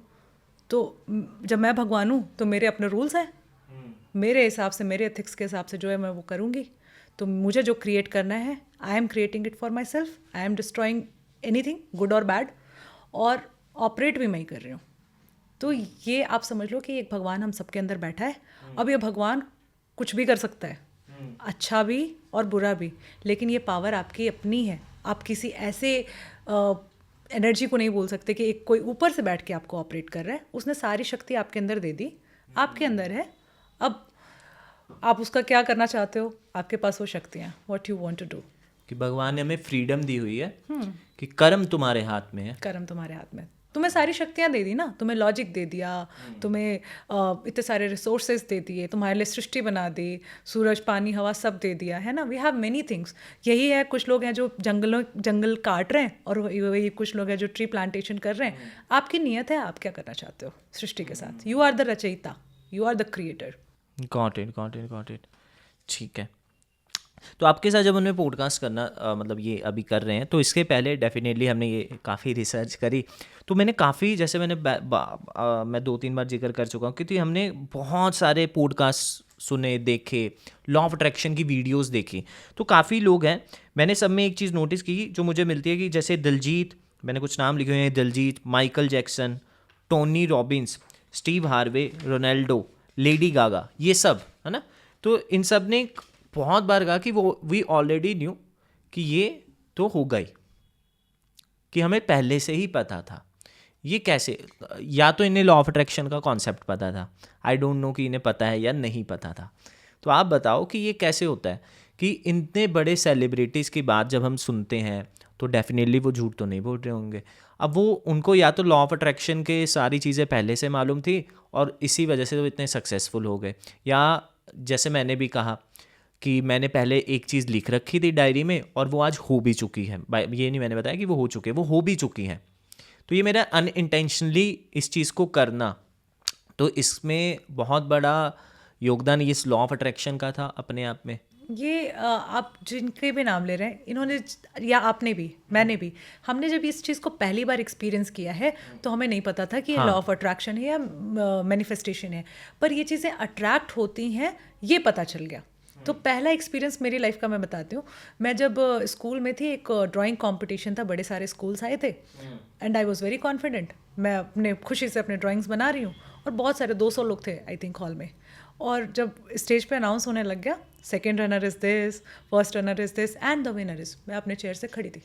Speaker 1: तो जब मैं भगवान हूँ तो मेरे अपने रूल्स हैं, मेरे हिसाब से, मेरे एथिक्स के हिसाब से जो है मैं वो करूँगी। तो मुझे जो क्रिएट करना है, I am creating it for my self, I am destroying anything good और बैड, और ऑपरेट भी मैं ही कर रही हूँ। तो ये आप समझ लो कि एक भगवान हम सबके अंदर बैठा है। अब ये भगवान कुछ भी कर सकता है, अच्छा भी और बुरा भी, लेकिन ये पावर आपकी अपनी है। आप किसी ऐसे एनर्जी को नहीं बोल सकते कि एक कोई ऊपर से बैठ के आपको ऑपरेट कर रहा है। उसने सारी शक्ति आपके अंदर दे दी, आपके अंदर है। अब आप उसका क्या करना चाहते हो, आपके पास वो शक्तियाँ, what you want to do.
Speaker 2: कि भगवान ने हमें फ्रीडम दी हुई है कि कर्म तुम्हारे हाथ में है।
Speaker 1: कर्म तुम्हारे हाथ में, तुम्हें सारी शक्तियाँ दे दी ना, तुम्हें लॉजिक दे दिया, तुम्हें इतने सारे रिसोर्सेज दे दिए, तुम्हारे लिए सृष्टि बना दी, सूरज पानी हवा सब दे दिया है ना। We have many things. यही है, कुछ लोग हैं जो जंगल काट रहे हैं और वही कुछ लोग हैं जो ट्री प्लांटेशन कर रहे हैं। आपकी नीयत है, आप क्या करना चाहते हो सृष्टि के साथ। यू आर द रचयिता, you are the creator.
Speaker 2: Got it. ठीक है। तो आपके साथ जब हमने पॉडकास्ट करना मतलब ये अभी कर रहे हैं, तो इसके पहले डेफिनेटली हमने ये काफ़ी रिसर्च करी। तो मैंने काफ़ी, जैसे मैंने मैं 2-3 बार जिक्र कर चुका हूँ, क्योंकि हमने बहुत सारे पॉडकास्ट सुने, देखे, लॉ ऑफ अट्रैक्शन की वीडियोस देखी। तो काफ़ी लोग हैं, मैंने सब में एक चीज़ नोटिस की जो मुझे मिलती है कि जैसे दिलजीत, मैंने कुछ नाम लिखे हुए हैं, Diljit, Michael Jackson, Tony Robbins, Steve Harvey, Ronaldo, Lady Gaga, ये सब है ना। तो इन सब ने बहुत बार कहा कि वो वी ऑलरेडी न्यू, कि ये तो हो गई, कि हमें पहले से ही पता था। ये कैसे? या तो इन्हें लॉ ऑफ अट्रैक्शन का कॉन्सेप्ट पता था, आई डोंट नो कि इन्हें पता है या नहीं पता था। तो आप बताओ कि ये कैसे होता है कि इतने बड़े सेलिब्रिटीज़ की बात जब हम सुनते हैं तो डेफिनेटली वो झूठ तो नहीं बोल रहे होंगे। अब वो उनको या तो लॉ ऑफ अट्रैक्शन के सारी चीज़ें पहले से मालूम थी और इसी वजह से वो इतने सक्सेसफुल हो गए, या जैसे मैंने भी कहा कि मैंने पहले एक चीज़ लिख रखी थी डायरी में और वो आज हो भी चुकी है। ये नहीं मैंने बताया कि वो हो चुके, वो हो भी चुकी हैं। तो ये मेरा अनइंटेंशनली इस चीज़ को करना, तो इसमें बहुत बड़ा योगदान इस लॉ ऑफ अट्रैक्शन का था अपने आप में।
Speaker 1: ये आप जिनके भी नाम ले रहे हैं, इन्होंने या आपने भी, मैंने भी, हमने जब इस चीज़ को पहली बार एक्सपीरियंस किया है तो हमें नहीं पता था कि ये लॉ ऑफ अट्रैक्शन है या मैनिफेस्टेशन है, पर ये चीज़ें अट्रैक्ट होती हैं ये पता चल गया। तो पहला एक्सपीरियंस मेरी लाइफ का मैं बताती हूँ। मैं जब स्कूल में थी, एक ड्राइंग कंपटीशन था, बड़े सारे स्कूल्स आए थे and I was very confident. मैं अपने खुशी से अपने ड्राइंग्स बना रही हूँ और बहुत सारे 200 लोग थे आई थिंक हॉल में। और जब स्टेज पे अनाउंस होने लग गया, second runner is this, first runner is this and the winner is, मैं अपने चेयर से खड़ी थी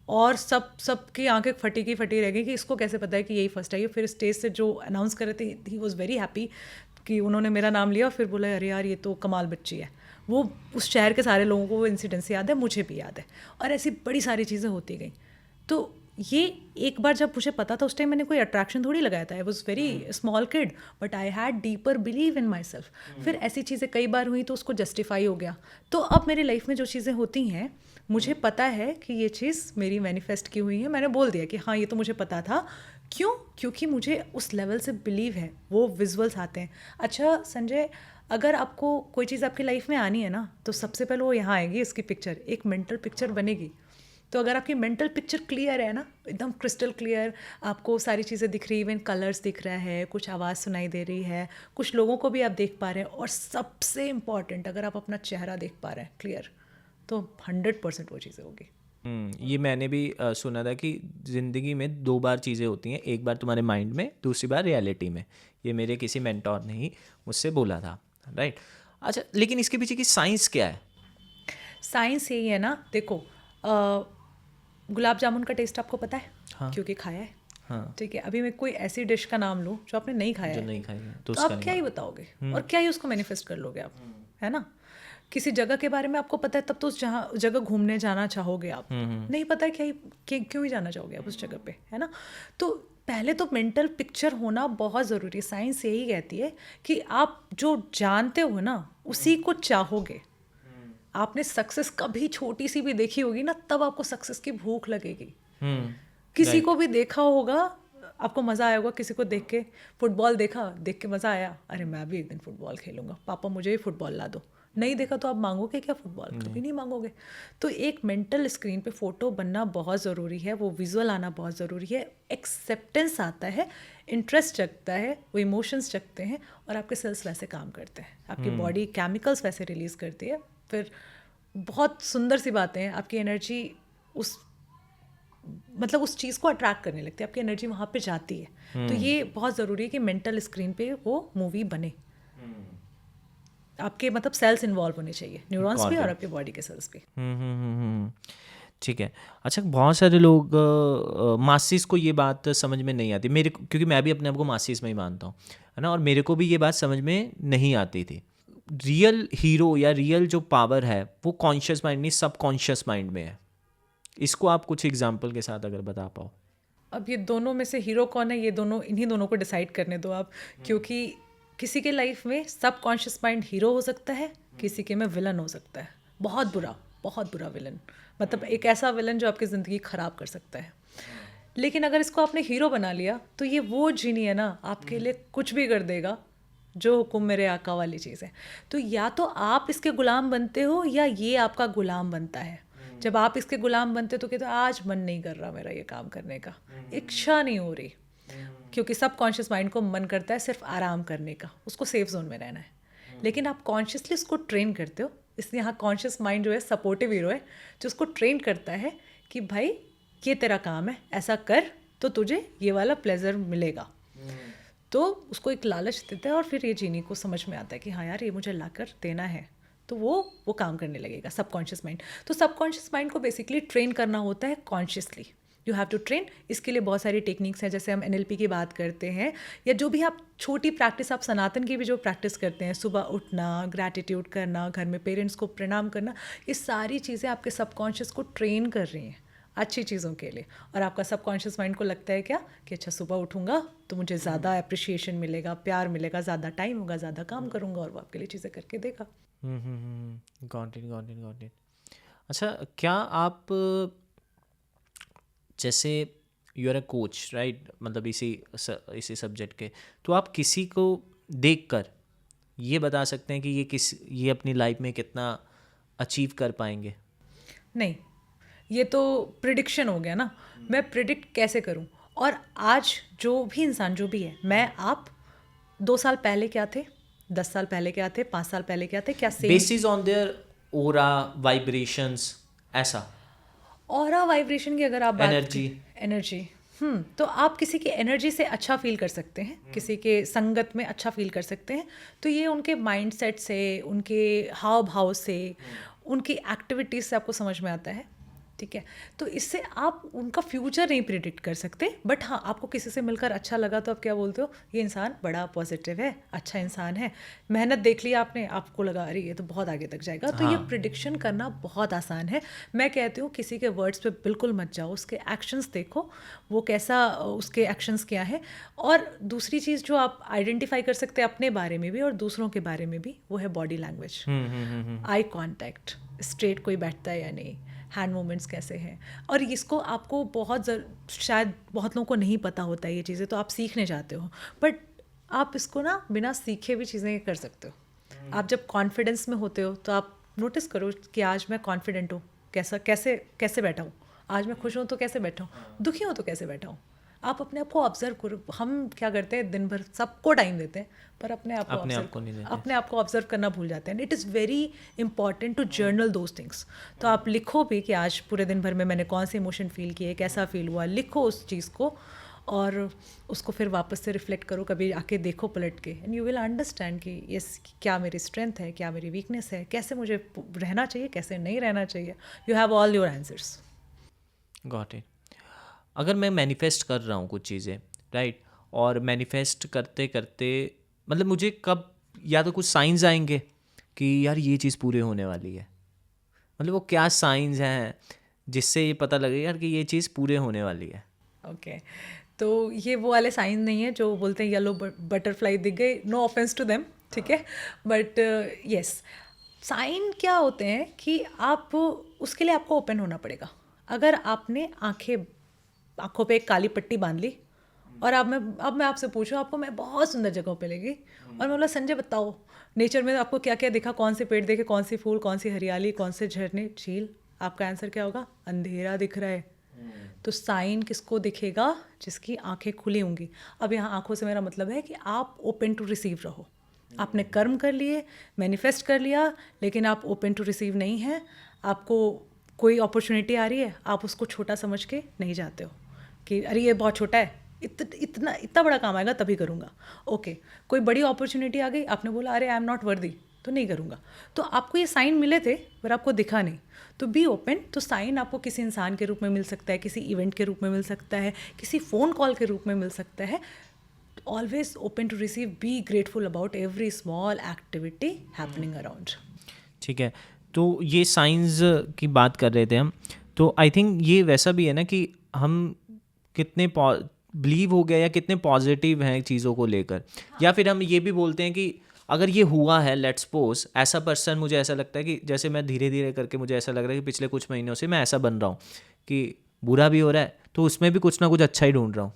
Speaker 1: और सबकी आंखें फटी रह गई कि इसको कैसे पता है कि यही फर्स्ट आई है। फिर स्टेज से जो अनाउंस कर रहे थे, ही वॉज वेरी हैप्पी कि उन्होंने मेरा नाम लिया और फिर बोला अरे यार ये तो कमाल बच्ची है। वो उस शहर के सारे लोगों को वो इंसिडेंस याद है, मुझे भी याद है, और ऐसी बड़ी सारी चीज़ें होती गई। तो ये एक बार जब मुझे पता था, उस टाइम मैंने कोई अट्रैक्शन थोड़ी लगाया था, I was very small kid but I had deeper believe in my self. फिर ऐसी चीज़ें कई बार हुई तो उसको जस्टिफाई हो गया। तो अब मेरी लाइफ में जो चीज़ें होती हैं, मुझे पता है कि ये चीज़ मेरी मैनिफेस्ट की हुई है। मैंने बोल दिया कि हाँ ये तो मुझे पता था। क्यों? क्योंकि मुझे उस लेवल से बिलीव है, वो विजुअल्स आते हैं। अच्छा संजय, अगर आपको कोई चीज़ आपकी लाइफ में आनी है ना, तो सबसे पहले वो यहाँ आएगी, इसकी पिक्चर, एक मेंटल पिक्चर बनेगी। तो अगर आपकी मेंटल पिक्चर क्लियर है ना, एकदम क्रिस्टल क्लियर, आपको सारी चीज़ें दिख रही है, इवन कलर्स दिख रहा है, कुछ आवाज़ सुनाई दे रही है, कुछ लोगों को भी आप देख पा रहे हैं, और सबसे इम्पॉर्टेंट अगर आप अपना चेहरा देख पा रहे हैं क्लियर, तो 100% वो चीज़ें होगी।
Speaker 2: ये मैंने भी सुना था कि ज़िंदगी में 2 बार चीज़ें होती हैं, एक बार तुम्हारे माइंड में, दूसरी बार रियलिटी में। ये मेरे किसी मेंटोर ने ही मुझसे बोला था, राइट। अच्छा, लेकिन इसके पीछे की साइंस क्या है?
Speaker 1: साइंस यही है ना, देखो गुलाब जामुन का टेस्ट आपको पता है?
Speaker 2: हाँ।
Speaker 1: क्योंकि खाया है।
Speaker 2: हाँ।
Speaker 1: ठीक है, अभी मैं कोई ऐसी डिश का नाम लूँ जो आपने नहीं खाया
Speaker 2: जो
Speaker 1: है,
Speaker 2: नहीं खाई है
Speaker 1: तो
Speaker 2: उसका
Speaker 1: आप
Speaker 2: नहीं
Speaker 1: क्या ही बताओगे और क्या ही उसको मैनिफेस्ट कर लोगे आप, है ना। किसी जगह के बारे में आपको पता है, तब तो उस जगह घूमने जाना चाहोगे आप। नहीं पता है क्यों ही जाना चाहोगे आप उस जगह पे, है ना। तो पहले तो मेंटल पिक्चर होना बहुत ज़रूरी है। साइंस यही कहती है कि आप जो जानते हो ना उसी को चाहोगे। आपने सक्सेस कभी छोटी सी भी देखी होगी ना, तब आपको सक्सेस की भूख लगेगी। किसी को भी देखा होगा, आपको मज़ा आया होगा किसी को देख के। फुटबॉल देखा, देख के मज़ा आया, अरे मैं भी एक दिन फुटबॉल खेलूंगा, पापा मुझे भी फुटबॉल ला दो। नहीं देखा तो आप मांगोगे क्या फुटबॉल? कभी नहीं मांगोगे। तो एक मेंटल स्क्रीन पे फ़ोटो बनना बहुत ज़रूरी है, वो विजुअल आना बहुत ज़रूरी है, एक्सेप्टेंस आता है, इंटरेस्ट जगता है, वो इमोशंस जगते हैं और आपके सेल्स वैसे काम करते हैं, आपकी बॉडी केमिकल्स वैसे रिलीज़ करती है। फिर बहुत सुंदर सी बातें हैं, आपकी एनर्जी उस उस चीज़ को अट्रैक्ट करने लगती है, आपकी एनर्जी वहाँ पे जाती है। तो ये बहुत ज़रूरी है कि मेंटल स्क्रीन पे वो मूवी बने। आपके सेल्स इन्वॉल्व होने चाहिए, न्यूरॉन्स भी और आपके बॉडी के सेल्स भी।
Speaker 2: ठीक है। अच्छा, बहुत सारे लोग मासिस को ये बात समझ में नहीं आती, मेरे क्योंकि मैं भी अपने आप को मासिस में ही मानता हूँ, है ना, और मेरे को भी ये बात समझ में नहीं आती थी। रियल हीरो या रियल जो पावर है वो कॉन्शियस माइंड नहीं, सबकॉन्शियस माइंड में है। इसको आप कुछ एग्जाम्पल के साथ अगर बता पाओ।
Speaker 1: अब ये दोनों में से हीरो कौन है, ये दोनों, इन्हीं दोनों को डिसाइड करने दो आप, क्योंकि किसी के लाइफ में सब कॉन्शियस माइंड हीरो हो सकता है, किसी के में विलन हो सकता है, बहुत बुरा विलन, मतलब एक ऐसा विलन जो आपकी ज़िंदगी ख़राब कर सकता है। लेकिन अगर इसको आपने हीरो बना लिया तो ये वो जीनी है ना, आपके लिए कुछ भी कर देगा, जो हुक्म मेरे आका वाली चीज़ है। तो या तो आप इसके गुलाम बनते हो या ये आपका गुलाम बनता है। जब आप इसके गुलाम बनते हो तो कहते हो आज मन नहीं कर रहा मेरा ये काम करने का, इच्छा नहीं हो रही, क्योंकि सब कॉन्शियस माइंड को मन करता है सिर्फ आराम करने का, उसको सेफ जोन में रहना है। लेकिन आप कॉन्शियसली उसको ट्रेन करते हो, इसलिए यहाँ कॉन्शियस माइंड जो है सपोर्टिव हीरो है, जो उसको ट्रेन करता है कि भाई ये तेरा काम है, ऐसा कर तो तुझे ये वाला प्लेजर मिलेगा। तो उसको एक लालच देता है और फिर ये जीनी को समझ में आता है कि हाँ यार ये मुझे लाकर देना है, तो वो काम करने लगेगा सबकॉन्शियस माइंड। तो सबकॉन्शियस माइंड को बेसिकली ट्रेन करना होता है consciously, you have to train. इसके लिए बहुत सारी टेक्निक्स हैं, जैसे हम NLP की बात करते हैं, या जो भी आप छोटी प्रैक्टिस, आप सनातन की भी जो प्रैक्टिस करते हैं, सुबह उठना, ग्रैटिट्यूड करना, घर में पेरेंट्स को प्रणाम करना, ये सारी चीज़ें आपके सबकॉन्शियस को ट्रेन कर रही हैं अच्छी चीज़ों के लिए। और आपका सबकॉन्शियस माइंड को लगता है क्या कि अच्छा सुबह उठूंगा तो मुझे ज़्यादा अप्रिशिएशन मिलेगा, प्यार मिलेगा, ज़्यादा टाइम होगा, ज़्यादा काम करूँगा, और वो आपके लिए चीज़ें करके देगा।
Speaker 2: Got it. अच्छा, क्या आप जैसे you are a coach right, मतलब इसी सब्जेक्ट के, तो आप किसी को देखकर ये बता सकते हैं कि ये अपनी लाइफ में कितना अचीव कर पाएंगे?
Speaker 1: नहीं, ये तो प्रिडिक्शन हो गया ना। मैं प्रिडिक्ट कैसे करूं? और आज जो भी इंसान जो भी है, मैं आप 2 साल पहले क्या थे, 10 साल पहले क्या थे, 5 साल पहले क्या थे, क्या same?
Speaker 2: Basis on their aura vibrations, ऐसा
Speaker 1: ऑरा वाइब्रेशन की अगर आप बात,
Speaker 2: एनर्जी,
Speaker 1: तो आप किसी की एनर्जी से अच्छा फील कर सकते हैं, किसी के संगत में अच्छा फील कर सकते हैं। तो ये उनके माइंडसेट से, उनके हाव भाव से, उनकी एक्टिविटीज़ से आपको समझ में आता है, ठीक है। तो इससे आप उनका फ्यूचर नहीं प्रिडिक्ट कर सकते, बट हाँ आपको किसी से मिलकर अच्छा लगा तो आप क्या बोलते हो, ये इंसान बड़ा पॉजिटिव है, अच्छा इंसान है, मेहनत देख ली आपने, आपको लगा अरे ये तो बहुत आगे तक जाएगा। तो ये प्रिडिक्शन करना बहुत आसान है। मैं कहती हूँ किसी के वर्ड्स पे बिल्कुल मत जाओ, उसके एक्शंस देखो, वो कैसा, उसके एक्शंस क्या है। और दूसरी चीज़ जो आप आइडेंटिफाई कर सकते हैं अपने बारे में भी और दूसरों के बारे में भी, वो है body language, eye contact, straight कोई बैठता है या नहीं, हैंड मूवमेंट्स कैसे हैं। और इसको आपको शायद बहुत लोगों को नहीं पता होता है ये चीज़ें, तो आप सीखने जाते हो, बट आप इसको ना बिना सीखे भी चीज़ें कर सकते हो। आप जब कॉन्फिडेंस में होते हो तो आप नोटिस करो कि आज मैं कॉन्फिडेंट हूँ, कैसे बैठा हूँ, आज मैं खुश हूँ तो कैसे बैठा हूँ, दुखी हूँ तो कैसे बैठा हूँ। आप अपने आप को ऑब्जर्व करो। हम क्या करते हैं, दिन भर सबको टाइम देते हैं पर अपने आप को ऑब्जर्व करना भूल जाते हैं। It is very important to journal those things. तो आप लिखो भी कि आज पूरे दिन भर में मैंने कौन से इमोशन फील किए, कैसा फील हुआ, लिखो उस चीज़ को और उसको फिर वापस से रिफ्लेक्ट करो, कभी आके देखो पलट के, एंड यू विल अंडरस्टैंड कि यस क्या मेरी स्ट्रेंथ है, क्या मेरी वीकनेस है, कैसे मुझे रहना चाहिए, कैसे नहीं रहना चाहिए। You have all your answers.
Speaker 2: Got it. अगर मैं मैनिफेस्ट कर रहा हूँ कुछ चीज़ें राइट, और मैनिफेस्ट करते करते मतलब मुझे कब या तो कुछ साइंस आएंगे कि यार ये चीज़ पूरे होने वाली है, मतलब वो क्या साइंस हैं जिससे ये पता लगे यार कि ये चीज़ पूरे होने वाली है?
Speaker 1: ओके, तो ये वो वाले साइन नहीं है जो बोलते हैं येलो बटरफ्लाई दिख गए, नो ऑफेंस टू देम, ठीक है, बट यस साइन क्या होते हैं कि आप उसके लिए आपको ओपन होना पड़ेगा। अगर आपने आंखों पे एक काली पट्टी बांध ली और अब मैं आपसे पूछूं आपको मैं बहुत सुंदर जगहों पे ले गई और मैं बोला संजय बताओ नेचर में आपको क्या क्या दिखा, कौन से पेड़ देखे, कौन सी फूल, कौन सी हरियाली, कौन से झरने, झील, आपका आंसर क्या होगा? अंधेरा दिख रहा है। तो साइन किसको दिखेगा? जिसकी आंखें खुली होंगी। अब यहाँ आंखों से मेरा मतलब है कि आप ओपन टू रिसीव रहो। आपने कर्म कर लिए, मैनिफेस्ट कर लिया, लेकिन आप ओपन टू रिसीव नहीं हैं। आपको कोई अपॉर्चुनिटी आ रही है, आप उसको छोटा समझ के नहीं जाते हो कि अरे ये बहुत छोटा है, इतना बड़ा काम आएगा तभी करूँगा। ओके, कोई बड़ी अपॉर्चुनिटी आ गई, आपने बोला अरे आई एम नॉट वर्दी, तो नहीं करूँगा। तो आपको ये साइन मिले थे पर आपको दिखा नहीं, तो बी ओपन। तो साइन आपको किसी इंसान के रूप में मिल सकता है, किसी इवेंट के रूप में मिल सकता है, किसी फ़ोन कॉल के रूप में मिल सकता है। Always open to receive, be grateful about every small activity happening around.
Speaker 2: ठीक है, तो ये साइंस की बात कर रहे थे हम, तो आई थिंक ये वैसा भी है ना कि हम कितने बिलीव हो गया या कितने पॉजिटिव हैं चीज़ों को लेकर। या फिर हम ये भी बोलते हैं कि अगर ये हुआ है, लेट्स सपोज, ऐसा पर्सन, मुझे ऐसा लगता है कि जैसे मैं धीरे धीरे करके मुझे ऐसा लग रहा है कि पिछले कुछ महीनों से मैं ऐसा बन रहा हूँ कि बुरा भी हो रहा है तो उसमें भी कुछ ना कुछ अच्छा ही ढूंढ रहा हूँ।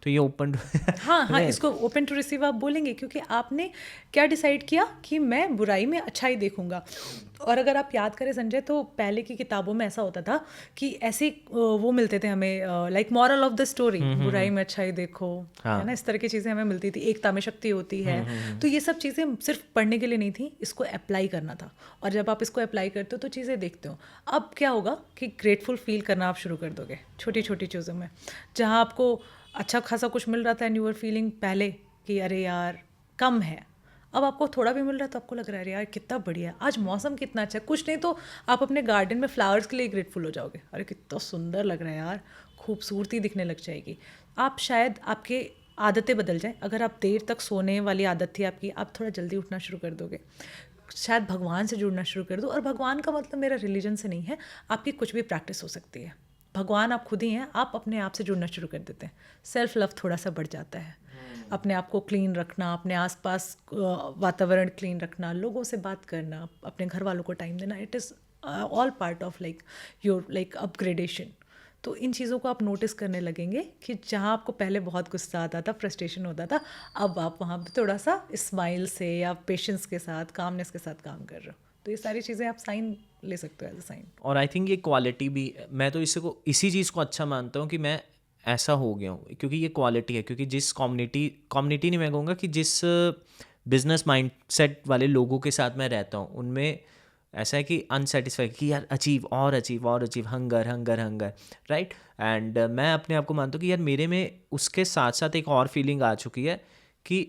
Speaker 2: तो ये ओपन
Speaker 1: हाँ, इसको ओपन टू रिसीव आप बोलेंगे क्योंकि आपने क्या डिसाइड किया कि मैं बुराई में अच्छाई देखूंगा। और अगर आप याद करें संजय, तो पहले की किताबों में ऐसा होता था कि ऐसे वो मिलते थे हमें, like moral of the story, बुराई में अच्छाई देखो, है ना, इस तरह की चीज़ें हमें मिलती थी। एकता में शक्ति होती है। तो ये सब चीज़ें सिर्फ पढ़ने के लिए नहीं थी, इसको अप्लाई करना था। और जब आप इसको अप्लाई करते हो तो चीज़ें देखते हो। अब क्या होगा कि ग्रेटफुल फील करना आप शुरू कर दोगे छोटी छोटी चीज़ों में, जहाँ आपको अच्छा खासा कुछ मिल रहा था एंड यू आर फीलिंग पहले कि अरे यार कम है, अब आपको थोड़ा भी मिल रहा है तो आपको लग रहा है यार कितना बढ़िया है, आज मौसम कितना अच्छा है। कुछ नहीं तो आप अपने गार्डन में फ्लावर्स के लिए ग्रेटफुल हो जाओगे, अरे कितना सुंदर लग रहा है यार, खूबसूरती दिखने लग जाएगी। आप शायद आपके आदतें बदल जाएं। अगर आप देर तक सोने वाली आदत थी आपकी, आप थोड़ा जल्दी उठना शुरू कर दोगे। शायद भगवान से जुड़ना शुरू कर दो। और भगवान का मतलब मेरा रिलीजन से नहीं है, आपकी कुछ भी प्रैक्टिस हो सकती है। भगवान आप खुद ही हैं, आप अपने आप से जुड़ना शुरू कर देते हैं। सेल्फ लव थोड़ा सा बढ़ जाता है। अपने आप को क्लीन रखना, अपने आसपास वातावरण क्लीन रखना, लोगों से बात करना, अपने घर वालों को टाइम देना, it is all part of like your like upgradation. तो इन चीज़ों को आप नोटिस करने लगेंगे कि जहाँ आपको पहले बहुत गुस्सा आता था, फ्रस्ट्रेशन होता था, अब आप वहाँ पे थोड़ा सा स्माइल से या पेशेंस के साथ, कामनेस के साथ काम कर रहे हो। तो ये सारी चीज़ें आप साइन ले सकते हो एज अ साइन।
Speaker 2: और आई थिंक ये क्वालिटी भी, मैं तो इसी चीज़ को अच्छा मानता हूँ कि मैं ऐसा हो गया हूँ, क्योंकि ये क्वालिटी है। क्योंकि जिस कम्युनिटी नहीं, मैं कहूँगा कि जिस बिजनेस माइंडसेट वाले लोगों के साथ मैं रहता हूँ, उनमें ऐसा है कि अनसेटिस्फाइड, कि यार अचीव और अचीव और achieve, hunger hunger hunger, right. And मैं अपने आप को मानता हूँ कि यार मेरे में उसके साथ साथ एक और फीलिंग आ चुकी है कि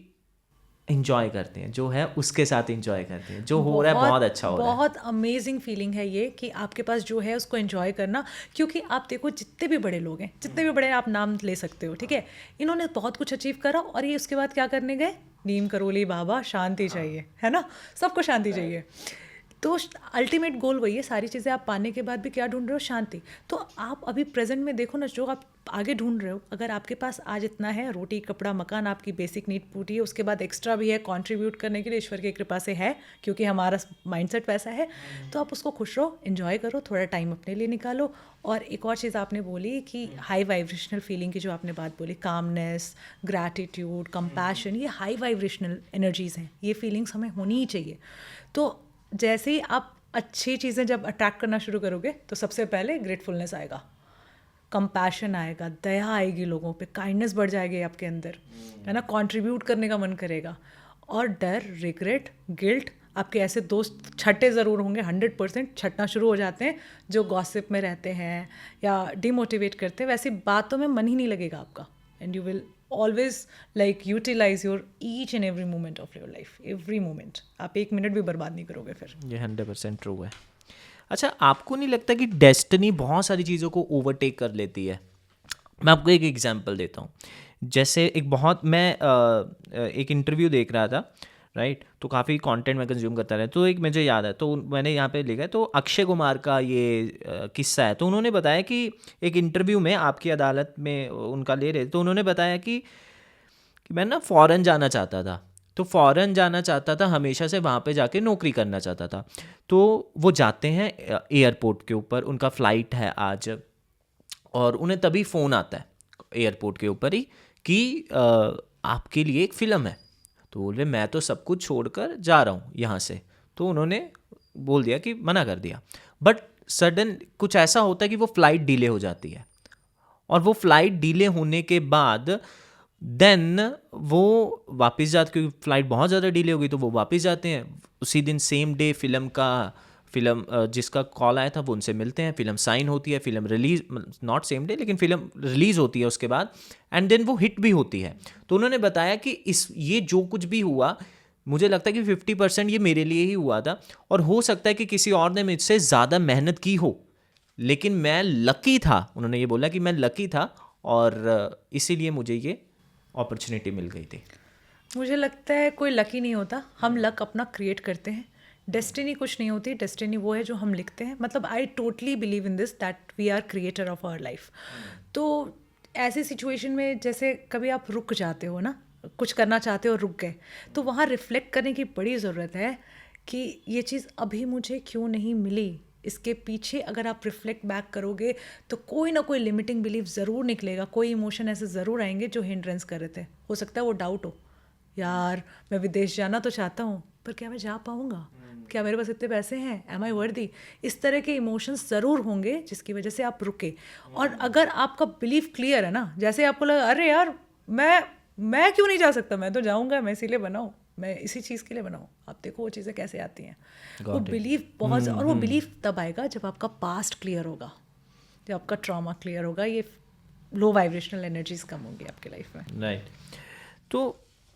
Speaker 2: इंजॉय करते हैं, जो है उसके साथ इंजॉय करते हैं, जो हो रहा है बहुत अच्छा हो रहा है।
Speaker 1: बहुत अमेजिंग फीलिंग है ये कि आपके पास जो है उसको एंजॉय करना। क्योंकि आप देखो, जितने भी बड़े लोग हैं, जितने भी बड़े आप नाम ले सकते हो, ठीक है, इन्होंने बहुत कुछ अचीव करा और ये उसके बाद क्या करने गए, नीम करोली बाबा, शांति चाहिए, है ना, सबको शांति चाहिए। तो अल्टीमेट गोल वही है। सारी चीज़ें आप पाने के बाद भी क्या ढूंढ रहे हो, शांति। तो आप अभी प्रेजेंट में देखो ना, जो आप आगे ढूंढ रहे हो, अगर आपके पास आज इतना है, रोटी कपड़ा मकान, आपकी बेसिक नीड पूरी है, उसके बाद एक्स्ट्रा भी है कंट्रीब्यूट करने के लिए, ईश्वर की कृपा से है, क्योंकि हमारा माइंडसेट वैसा है, तो आप उसको खुश रहो, एंजॉय करो, थोड़ा टाइम अपने लिए निकालो। और एक और चीज़ आपने बोली कि हाई वाइब्रेशनल फीलिंग की जो आपने बात बोली, कामनेस, ग्रैटिट्यूड, कंपैशन, ये हाई वाइब्रेशनल एनर्जीज़ हैं, ये फीलिंग्स हमें होनी ही चाहिए। तो जैसे ही आप अच्छी चीज़ें जब अट्रैक्ट करना शुरू करोगे, तो सबसे पहले ग्रेटफुलनेस आएगा, कंपैशन आएगा, दया आएगी लोगों पे, काइंडनेस बढ़ जाएगी आपके अंदर, है ना, कंट्रीब्यूट करने का मन करेगा। और डर, रिग्रेट, गिल्ट, आपके ऐसे दोस्त छठे ज़रूर होंगे, 100% छटना शुरू हो जाते हैं, जो गॉसिप में रहते हैं या डिमोटिवेट करते हैं। वैसी बातों में मन ही नहीं लगेगा आपका, and you will always like utilize your each and every moment of your life, every moment। आप एक मिनट भी बर्बाद नहीं करोगे फिर।
Speaker 2: ये 100% ट्रू है। अच्छा, आपको नहीं लगता कि डेस्टिनी बहुत सारी चीज़ों को ओवरटेक कर लेती है? मैं आपको एक एग्जांपल देता हूँ। जैसे मैं एक इंटरव्यू देख रहा था, राइट, तो काफ़ी कंटेंट मैं कंज्यूम करता रहा, तो एक मुझे याद है, तो मैंने यहाँ पे लिखा है, तो अक्षय कुमार का ये किस्सा है। तो उन्होंने बताया कि एक इंटरव्यू में आपकी अदालत में उनका ले रहे, तो उन्होंने बताया कि मैं ना फ़ॉरेन जाना चाहता था, तो फ़ॉरेन जाना चाहता था, हमेशा से वहाँ पे जाके नौकरी करना चाहता था। तो वो जाते हैं एयरपोर्ट के ऊपर, उनका फ़्लाइट है आज, और उन्हें तभी फ़ोन आता है एयरपोर्ट के ऊपर ही कि आपके लिए एक फ़िल्म है। तो बोल रहे, मैं तो सब कुछ छोड़कर जा रहा हूँ यहाँ से। तो उन्होंने बोल दिया कि मना कर दिया। बट सडन कुछ ऐसा होता है कि वो फ़्लाइट डिले हो जाती है, और वो फ़्लाइट डिले होने के बाद देन वो वापस जाते, क्योंकि फ़्लाइट बहुत ज़्यादा डिले हो गई, तो वो वापस जाते हैं। उसी दिन सेम डे फिल्म जिसका कॉल आया था वो उनसे मिलते हैं, फिल्म साइन होती है, film release, not same day लेकिन फिल्म रिलीज़ होती है उसके बाद, एंड देन वो हिट भी होती है। तो उन्होंने बताया कि ये जो कुछ भी हुआ, मुझे लगता है कि 50% ये मेरे लिए ही हुआ था, और हो सकता है कि किसी और ने मुझसे ज़्यादा मेहनत की हो, लेकिन मैं लकी था। उन्होंने ये बोला कि मैं लकी था, और इसीलिए मुझे ये अपॉर्चुनिटी मिल गई थी।
Speaker 1: मुझे लगता है कोई लकी नहीं होता, हम लक अपना क्रिएट करते हैं। डेस्टिनी कुछ नहीं होती, डेस्टिनी वो है जो हम लिखते हैं। मतलब I totally believe in this that we are creator of our life. तो ऐसी सिचुएशन में जैसे कभी आप रुक जाते हो ना, कुछ करना चाहते हो रुक गए, तो वहाँ रिफ्लेक्ट करने की बड़ी ज़रूरत है कि ये चीज़ अभी मुझे क्यों नहीं मिली। इसके पीछे अगर आप रिफ्लेक्ट बैक करोगे तो कोई ना कोई लिमिटिंग बिलीफ ज़रूर निकलेगा, कोई इमोशन ऐसे ज़रूर आएंगे जो हिंड्रेंस कर रहे थे। हो सकता है वो डाउट हो, यार मैं विदेश जाना तो चाहता हूँ पर क्या मैं जा पाऊँगा, क्या मेरे पास इतने पैसे हैं, एम आई वर्दी। इस तरह के इमोशंस ज़रूर होंगे जिसकी वजह से आप रुके। और अगर आपका बिलीफ क्लियर है ना, जैसे आपको लगा अरे यार मैं क्यों नहीं जा सकता, मैं तो जाऊँगा, मैं इसीलिए बनाऊँ, मैं इसी चीज़ के लिए बनाऊँ। आप देखो वो चीज़ें कैसे आती हैं। वो बिलीफ बहुत, और वो बिलीफ तब आएगा जब आपका पास्ट क्लियर होगा, जब आपका ट्रॉमा क्लियर होगा, ये लो वाइब्रेशनल एनर्जीज कम होंगी आपके लाइफ में।
Speaker 2: राइट। तो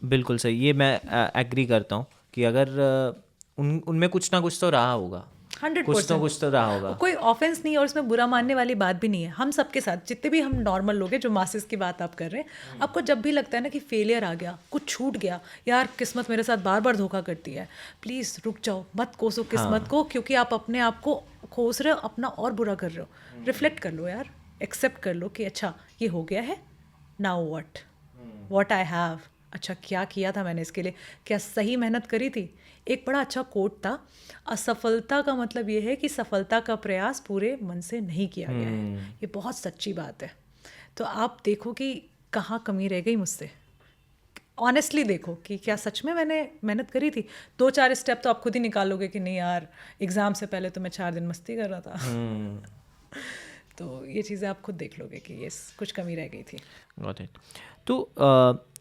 Speaker 2: बिल्कुल सही, ये मैं एग्री करता हूँ कि अगर उनमें कुछ ना कुछ तो रहा होगा,
Speaker 1: 100%।
Speaker 2: कुछ तो रहा होगा।
Speaker 1: कोई ऑफेंस नहीं है और उसमें बुरा मानने वाली बात भी नहीं है। हम सबके साथ, जितने भी हम नॉर्मल लोग हैं, जो मासेस की बात आप कर रहे हैं, आपको जब भी लगता है ना कि फेलियर आ गया, कुछ छूट गया, यार किस्मत मेरे साथ बार बार धोखा करती है, प्लीज़ रुक जाओ, मत कोसो किस्मत को, क्योंकि आप अपने आप को कोस रहे हो, अपना और बुरा कर रहे हो। रिफ्लेक्ट कर लो यार, एक्सेप्ट कर लो कि अच्छा ये हो गया है, नाउ व्हाट आई हैव, अच्छा क्या किया था मैंने इसके लिए, क्या सही मेहनत करी थी। एक बड़ा अच्छा कोट था, असफलता का मतलब ये है कि सफलता का प्रयास पूरे मन से नहीं किया गया है। ये बहुत सच्ची बात है। तो आप देखो कि कहाँ कमी रह गई मुझसे, ऑनेस्टली देखो कि क्या सच में मैंने मेहनत करी थी। 2-4 स्टेप तो आप खुद ही निकालोगे कि नहीं यार, एग्ज़ाम से पहले तो मैं 4 दिन मस्ती कर रहा था। तो ये चीज़ें आप खुद देख लोगे कि ये कुछ कमी रह गई थी।
Speaker 2: Got it. तो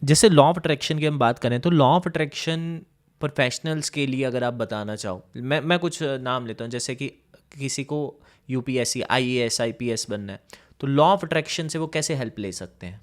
Speaker 2: जैसे लॉ ऑफ अट्रैक्शन की हम बात करें तो लॉ ऑफ अट्रैक्शन प्रोफेशनल्स के लिए अगर आप बताना चाहो, मैं कुछ नाम लेता हूँ, जैसे कि किसी को यूपीएससी, आईएएस, आईपीएस बनना है, तो लॉ ऑफ अट्रैक्शन से वो कैसे हेल्प ले सकते हैं?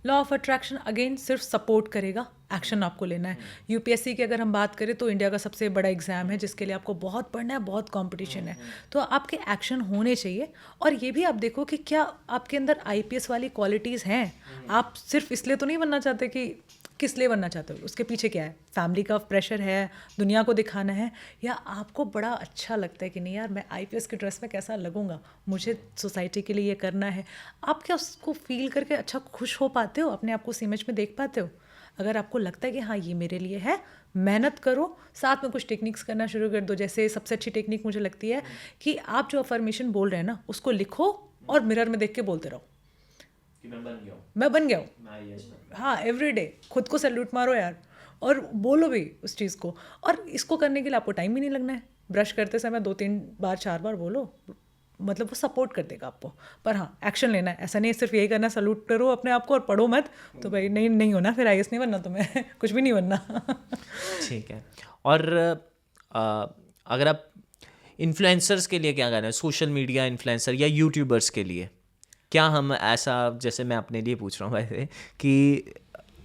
Speaker 1: लॉ ऑफ अट्रैक्शन अगेन सिर्फ सपोर्ट करेगा, एक्शन आपको लेना है। यूपीएससी की अगर हम बात करें तो इंडिया का सबसे बड़ा एग्जाम है जिसके लिए आपको बहुत पढ़ना है, बहुत कंपटीशन है, तो आपके एक्शन होने चाहिए। और ये भी आप देखो कि क्या आपके अंदर आईपीएस वाली क्वालिटीज़ हैं। आप सिर्फ इसलिए तो नहीं बनना चाहते, कि किस लिए बनना चाहते हो, उसके पीछे क्या है, फैमिली का प्रेशर है, दुनिया को दिखाना है, या आपको बड़ा अच्छा लगता है कि नहीं यार मैं आईपीएस की ड्रेस में कैसा लगूंगा, मुझे सोसाइटी के लिए ये करना है। आप क्या उसको फील करके अच्छा खुश हो पाते हो, अपने आप को उस इमेज में देख पाते हो? अगर आपको लगता है कि हाँ ये मेरे लिए है, मेहनत करो, साथ में कुछ टेक्निक्स करना शुरू कर दो। जैसे सबसे अच्छी टेक्निक मुझे लगती है कि आप जो अफर्मेशन बोल रहे हैं ना, उसको लिखो और मिरर में देख के बोलते रहो
Speaker 2: कि मैं
Speaker 1: बन गया हूँ।
Speaker 2: बन
Speaker 1: हाँ, एवरीडे खुद को सैल्यूट मारो यार, और बोलो भी उस चीज़ को। और इसको करने के लिए आपको टाइम भी नहीं लगना है, ब्रश करते समय 2-3 बार 4 बार बोलो, मतलब वो सपोर्ट कर देगा आपको। पर हाँ, एक्शन लेना है, ऐसा नहीं है सिर्फ यही करना, सैल्यूट करो अपने आप को और पढ़ो मत, तो भाई नहीं होना, फिर आईएएस नहीं बनना तुम्हें कुछ भी नहीं बनना।
Speaker 2: ठीक है। और अगर आप इन्फ्लुएंसर्स के लिए क्या कहना है, सोशल मीडिया इन्फ्लुएंसर या यूट्यूबर्स के लिए, क्या हम ऐसा, जैसे मैं अपने लिए पूछ रहा हूँ वैसे, कि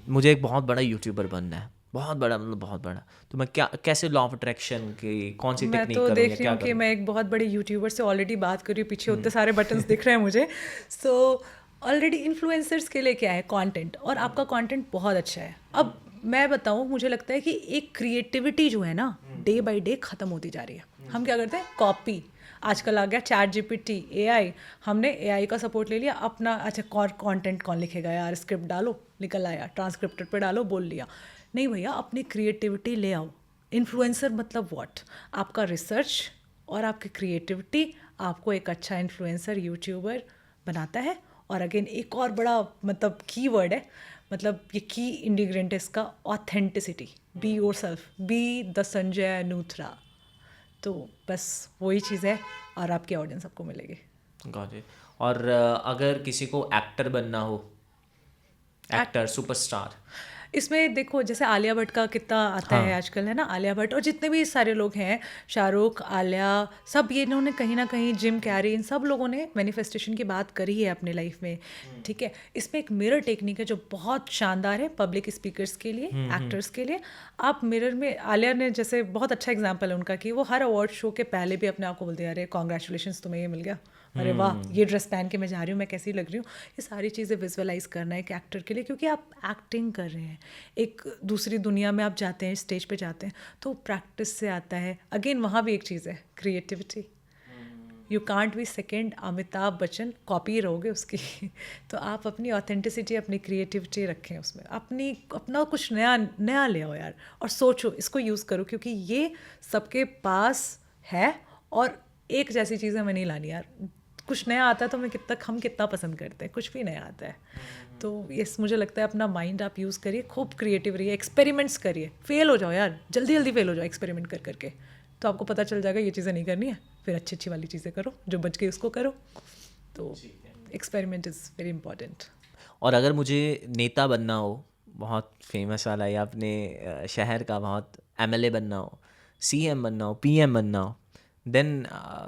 Speaker 2: मुझे एक बहुत बड़ा यूट्यूबर बनना है, बहुत बड़ा, मतलब बहुत बड़ा, तो मैं क्या, कैसे लॉ ऑफ अट्रैक्शन की कौन सी
Speaker 1: मैं
Speaker 2: टेक्निक
Speaker 1: तो
Speaker 2: करूँ
Speaker 1: देख
Speaker 2: या
Speaker 1: रही
Speaker 2: क्या
Speaker 1: हूँ कि
Speaker 2: करूँ?
Speaker 1: मैं एक बहुत बड़े यूट्यूबर से ऑलरेडी बात कर रही हूँ, पीछे उतने सारे बटन्स दिख रहे हैं मुझे। सो ऑलरेडी इन्फ्लुएंसर्स के लिए क्या है, कंटेंट, और आपका कंटेंट बहुत अच्छा है। अब मैं बताऊँ, मुझे लगता है कि एक क्रिएटिविटी जो है ना, डे बाय डे ख़त्म होती जा रही है। हम क्या करते हैं, कॉपी, आजकल आ गया चैट जीपीटी, एआई, हमने एआई का सपोर्ट ले लिया अपना। अच्छा कंटेंट कौन लिखेगा यार, स्क्रिप्ट डालो निकल आया, ट्रांसक्रिप्टर पे डालो बोल लिया। नहीं भैया, अपनी क्रिएटिविटी ले आओ। इन्फ्लुएंसर मतलब व्हाट, आपका रिसर्च और आपकी क्रिएटिविटी आपको एक अच्छा इन्फ्लुएंसर यूट्यूबर बनाता है। और अगेन एक और बड़ा मतलब की वर्ड है, मतलब ये की इंग्रेडिएंट है इसका, authenticity. Be yourself, be the Sanjay Nuthra. तो बस वही चीज़ है, और आपकी ऑडियंस आपको मिलेगी।
Speaker 2: Got it. और अगर किसी को एक्टर बनना हो, एक्टर सुपरस्टार,
Speaker 1: इसमें देखो जैसे आलिया भट्ट का कितना आता है आजकल, है ना, आलिया भट्ट और जितने भी सारे लोग हैं, शाहरुख, आलिया, सब ये इन्होंने कहीं ना कहीं, जिम कैरी, इन सब लोगों ने मैनिफेस्टेशन की बात करी है अपने लाइफ में। ठीक है, इसमें एक मिरर टेक्निक है जो बहुत शानदार है पब्लिक स्पीकर्स के लिए, एक्टर्स के लिए। आप मिरर में, आलिया ने जैसे बहुत अच्छा एग्जाम्पल है उनका कि वो हर अवार्ड शो के पहले भी अपने आप को बोलते हैं, अरे कॉन्ग्रेचुलेशन तुम्हें ये मिल गया, अरे वाह ये ड्रेस पहन के मैं जा रही हूँ, मैं कैसी लग रही हूँ। ये सारी चीज़ें विजुअलाइज करना है एक एक्टर के लिए, क्योंकि आप एक्टिंग कर रहे हैं, एक दूसरी दुनिया में आप जाते हैं, स्टेज पे जाते हैं, तो प्रैक्टिस से आता है। अगेन वहाँ भी एक चीज़ है, creativity. You can't be second Amitabh Bachchan, copy रहोगे उसकी। तो आप अपनी ऑथेंटिसिटी, अपनी क्रिएटिविटी रखें उसमें, अपना कुछ नया नया ले आओ यार, और सोचो, इसको यूज़ करो, क्योंकि ये सबके पास है। और एक जैसी चीज़ें हमें नहीं लानी यार, कुछ नया आता है तो हम कितना पसंद करते हैं, कुछ भी नया आता है। तो यस, मुझे लगता है अपना माइंड आप यूज़ करिए, खूब क्रिएटिव रहिए, एक्सपेरिमेंट्स करिए, फेल हो जाओ यार, जल्दी जल्दी फेल हो जाओ एक्सपेरिमेंट कर करके, तो आपको पता चल जाएगा ये चीज़ें नहीं करनी है, फिर अच्छी अच्छी वाली चीज़ें करो, जो बच गई उसको करो। तो एक्सपेरिमेंट इज़ वेरी इंपॉर्टेंट।
Speaker 2: और अगर मुझे नेता बनना हो, बहुत फेमस वाला, या अपने शहर का बहुत MLA बनना हो, CM बनना हो, PM बनना हो, देन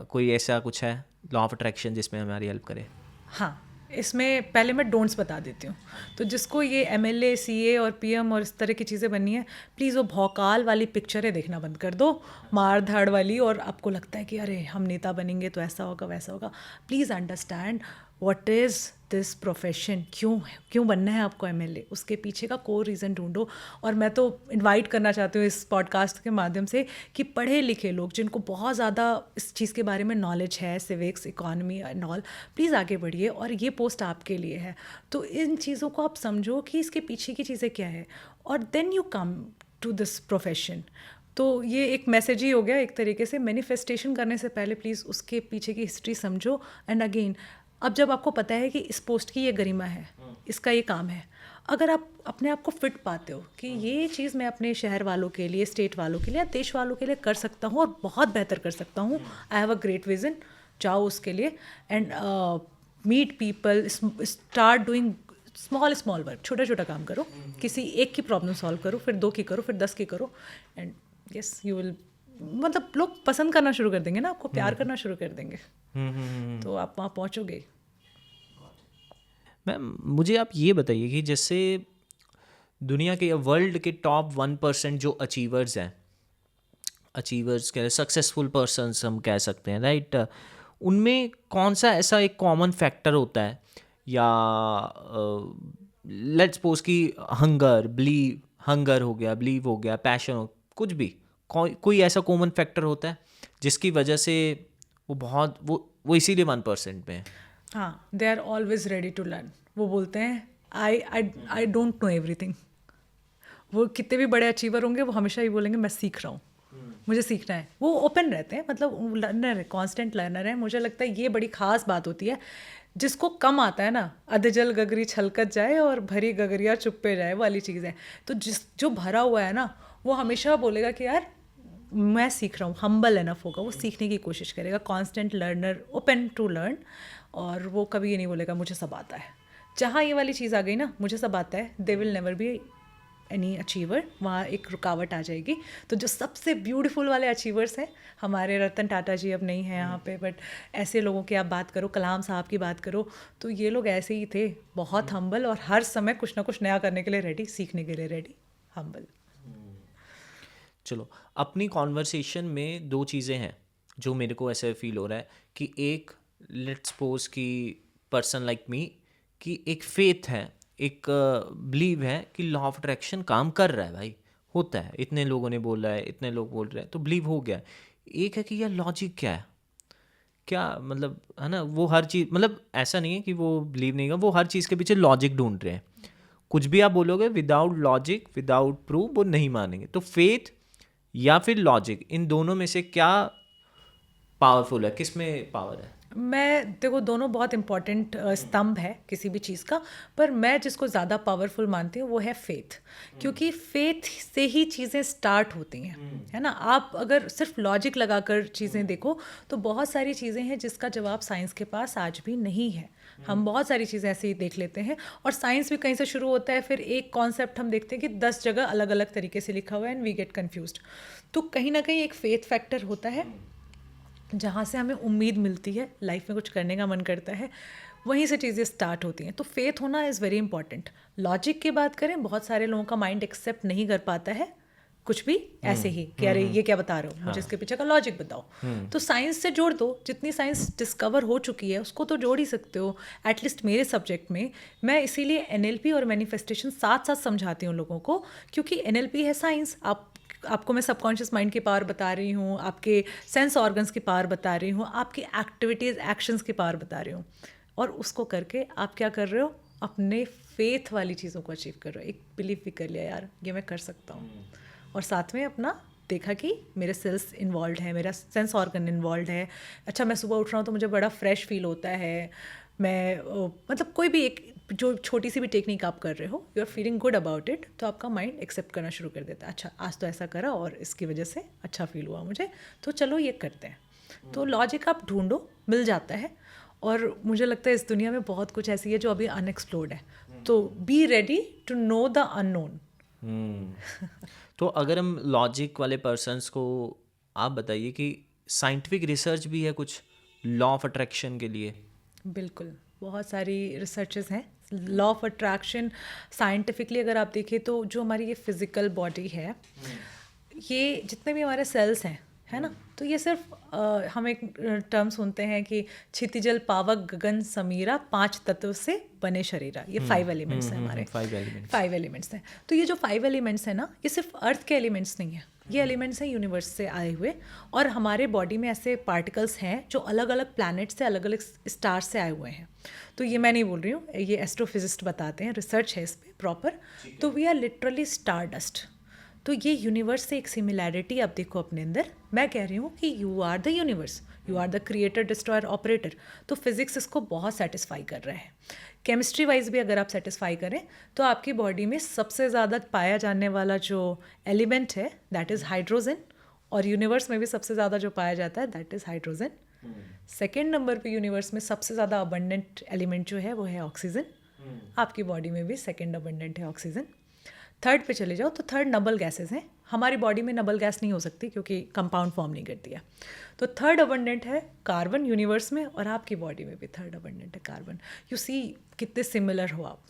Speaker 2: कोई ऐसा कुछ है लॉ ऑफ अट्रैक्शन जिसमें हमारी हेल्प करे?
Speaker 1: हाँ, इसमें पहले मैं डोंट्स बता देती हूँ। तो जिसको ये MLA, CA और PM और इस तरह की चीज़ें बननी है, प्लीज़ वो भौकाल वाली पिक्चरें देखना बंद कर दो, मार धाड़ वाली, और आपको लगता है कि अरे हम नेता बनेंगे तो ऐसा होगा वैसा होगा। Please understand what is this profession, क्यों बनना है आपको MLA, उसके पीछे का कोर रीज़न ढूंढो। और मैं तो इनवाइट करना चाहती हूँ इस पॉडकास्ट के माध्यम से कि पढ़े लिखे लोग जिनको बहुत ज़्यादा इस चीज़ के बारे में नॉलेज है, civics, economy and all, please आगे बढ़िए, और ये पोस्ट आपके लिए है। तो इन चीज़ों को आप समझो कि इसके पीछे की चीज़ें क्या है, और then you come to this profession. तो ये एक मैसेज ही हो गया एक तरीके से। मैनिफेस्टेशन करने से पहले प्लीज़ उसके पीछे की हिस्ट्री समझो। एंड अगेन, अब जब आपको पता है कि इस पोस्ट की ये गरिमा है, इसका ये काम है, अगर आप अपने आप को फिट पाते हो कि ये चीज़ मैं अपने शहर वालों के लिए, स्टेट वालों के लिए या देश वालों के लिए कर सकता हूँ और बहुत बेहतर कर सकता हूँ, I have a great vision, जाओ उसके लिए and meet people, start doing small work, छोटा छोटा काम करो, किसी एक की प्रॉब्लम सॉल्व करो, फिर 2 की करो, फिर 10 की करो, एंड यस यू विल, मतलब लोग पसंद करना शुरू कर देंगे ना, आपको प्यार करना शुरू कर देंगे, तो आप वहाँ पहुँचोगे।
Speaker 2: मैम, मुझे आप ये बताइए कि जैसे दुनिया के या वर्ल्ड के टॉप 1% जो अचीवर्स हैं, अचीवर्स के सक्सेसफुल पर्सन्स हम कह सकते हैं, राइट, उनमें कौन सा ऐसा एक कॉमन फैक्टर होता है, या लेट्स सपोज कि हंगर हो गया, बिलीव हो गया, पैशन हो, कुछ भी, कोई ऐसा कॉमन फैक्टर होता है जिसकी वजह से वो इसीलिए 1% में है?
Speaker 1: हाँ, they are always ready to learn. वो बोलते हैं आई डोंट नो एवरीथिंग। वो कितने भी बड़े अचीवर होंगे, वो हमेशा ही बोलेंगे मैं सीख रहा हूँ, मुझे सीखना है। वो ओपन रहते हैं, मतलब लर्नर है, कॉन्स्टेंट लर्नर है। मुझे लगता है ये बड़ी खास बात होती है। जिसको कम आता है ना, अधजल गगरी छलकत जाए और भरी गगरिया चुप्पे जाए वाली चीज़ है। तो जो भरा हुआ है ना, वो हमेशा बोलेगा कि यार मैं सीख रहा हूँ, हम्बल एनफ होगा, वो सीखने की कोशिश करेगा, constant learner, open to learn. और वो कभी ये नहीं बोलेगा मुझे सब आता है। जहाँ ये वाली चीज़ आ गई ना, मुझे सब आता है, they will never be any achiever, वहाँ एक रुकावट आ जाएगी। तो जो सबसे ब्यूटीफुल वाले अचीवर्स हैं, हमारे रतन टाटा जी अब नहीं हैं यहाँ पे, बट ऐसे लोगों की आप बात करो, कलाम साहब की बात करो, तो ये लोग ऐसे ही थे, बहुत हम्बल, और हर समय कुछ ना कुछ नया करने के लिए रेडी, सीखने के लिए रेडी, हम्बल।
Speaker 2: चलो, अपनी कॉन्वर्सेशन में 2 चीज़ें हैं जो मेरे को ऐसे फील हो रहा है कि एक, लेट्स सपोज कि पर्सन लाइक मी, कि एक फेथ है, एक बिलीव है कि लॉ ऑफ अट्रैक्शन काम कर रहा है, भाई होता है, इतने लोगों ने बोला है, इतने लोग बोल रहे हैं, तो बिलीव हो गया। एक है कि यार लॉजिक क्या है, क्या मतलब है ना, वो हर चीज़, मतलब ऐसा नहीं है कि वो बिलीव नहीं कर, वो हर चीज़ के पीछे लॉजिक ढूंढ रहे हैं। कुछ भी आप बोलोगे विदाउट लॉजिक, विदाउट प्रूफ, वो नहीं मानेंगे। तो फेथ या फिर लॉजिक, इन दोनों में से क्या पावरफुल है, किस में पावर है?
Speaker 1: मैं देखो, दोनों बहुत इंपॉर्टेंट स्तंभ है किसी भी चीज़ का, पर मैं जिसको ज़्यादा पावरफुल मानती हूँ वो है फेथ। क्योंकि फेथ से ही चीज़ें स्टार्ट होती हैं, है ना। आप अगर सिर्फ लॉजिक लगाकर चीज़ें देखो तो बहुत सारी चीज़ें हैं जिसका जवाब साइंस के पास आज भी नहीं है। हम बहुत सारी चीज़ें ऐसे ही देख लेते हैं, और साइंस भी कहीं से शुरू होता है, फिर एक कॉन्सेप्ट हम देखते हैं कि 10 जगह अलग अलग तरीके से लिखा हुआ है, एंड वी गेट कन्फ्यूज्ड। तो कहीं ना कहीं एक फेथ फैक्टर होता है, जहाँ से हमें उम्मीद मिलती है, लाइफ में कुछ करने का मन करता है, वहीं से चीज़ें स्टार्ट होती हैं। तो फेथ होना इज़ वेरी इंपॉर्टेंट। लॉजिक की बात करें, बहुत सारे लोगों का माइंड एक्सेप्ट नहीं कर पाता है कुछ भी ऐसे ही कि अरे ये क्या बता रहे हो, मुझे इसके पीछे का लॉजिक बताओ। तो साइंस से जोड़ दो, जितनी साइंस डिस्कवर हो चुकी है उसको तो जोड़ ही सकते हो। एटलीस्ट मेरे सब्जेक्ट में मैं इसीलिए NLP और मैनिफेस्टेशन साथ साथ समझाती हूँ लोगों को, क्योंकि NLP है साइंस, आप आपको मैं सबकॉन्शियस माइंड की पावर बता रही हूँ, आपके सेंस ऑर्गन्स की पावर बता रही हूँ, आपकी एक्टिविटीज़ एक्शंस की पावर बता रही हूँ, और उसको करके आप क्या कर रहे हो, अपने फेथ वाली चीज़ों को अचीव कर रहे हो। एक बिलीव भी कर लिया यार ये मैं कर सकता हूँ, और साथ में अपना देखा कि मेरे सेल्स इन्वॉल्व है, मेरा सेंस ऑर्गन इन्वॉल्व है। अच्छा मैं सुबह उठ रहा हूँ तो मुझे बड़ा फ्रेश फील होता है। मैं मतलब कोई भी एक जो छोटी सी भी टेक्निक आप कर रहे हो, you are feeling good about it, तो आपका माइंड एक्सेप्ट करना शुरू कर देता है। अच्छा आज तो ऐसा करा और इसकी वजह से अच्छा फील हुआ मुझे, तो चलो ये करते हैं। तो लॉजिक आप ढूंढो, मिल जाता है। और मुझे लगता है इस दुनिया में बहुत कुछ ऐसी है जो अभी अनएक्सप्लोर्ड है, तो be ready to know the unknown.
Speaker 2: तो अगर हम लॉजिक वाले पर्सन्स को, आप बताइए कि साइंटिफिक रिसर्च भी है कुछ लॉ ऑफ अट्रैक्शन के लिए?
Speaker 1: बिल्कुल, बहुत सारी रिसर्चेस हैं लॉ ऑफ अट्रैक्शन। साइंटिफिकली अगर आप देखें तो जो हमारी ये फिज़िकल बॉडी है, ये जितने भी हमारे सेल्स हैं, है ना, तो ये सिर्फ हम एक टर्म सुनते हैं कि क्षितिजल पावक गगन समीरा 5 तत्व से बने शरीरा, ये 5 एलिमेंट्स हैं हमारे। 5 एलिमेंट्स हैं। तो ये जो 5 एलिमेंट्स हैं ना, ये सिर्फ अर्थ के एलिमेंट्स नहीं है, ये एलिमेंट्स हैं यूनिवर्स से आए हुए। और हमारे बॉडी में ऐसे पार्टिकल्स हैं जो अलग अलग प्लैनेट से, अलग अलग स्टार से आए हुए हैं। तो ये मैं नहीं बोल रही हूँ, ये एस्ट्रोफिजिस्ट बताते हैं, रिसर्च है इस पर प्रॉपर। तो we are literally stardust. तो ये यूनिवर्स से एक सिमिलैरिटी आप देखो अपने अंदर। मैं कह रही हूँ कि you are the universe, you are the creator, destroyer, operator. तो फिजिक्स इसको बहुत सेटिस्फाई कर रहा है। केमिस्ट्री वाइज भी अगर आप सेटिस्फाई करें तो आपकी बॉडी में सबसे ज़्यादा पाया जाने वाला जो एलिमेंट है दैट इज़ हाइड्रोजन, और यूनिवर्स में भी सबसे ज़्यादा जो पाया जाता है that is hydrogen. Second number पे यूनिवर्स में सबसे ज़्यादा अबंडेंट एलिमेंट जो है वो है ऑक्सीजन। आपकी बॉडी में भी सेकेंड अबंडेंट है ऑक्सीजन। थर्ड पे चले जाओ तो थर्ड नबल गैसेस हैं। हमारी बॉडी में नबल गैस नहीं हो सकती क्योंकि कंपाउंड फॉर्म नहीं करती है। तो थर्ड अबंडेंट है कार्बन यूनिवर्स में, और आपकी बॉडी में भी थर्ड अबंडेंट है कार्बन। यू सी कितने सिमिलर हो आप।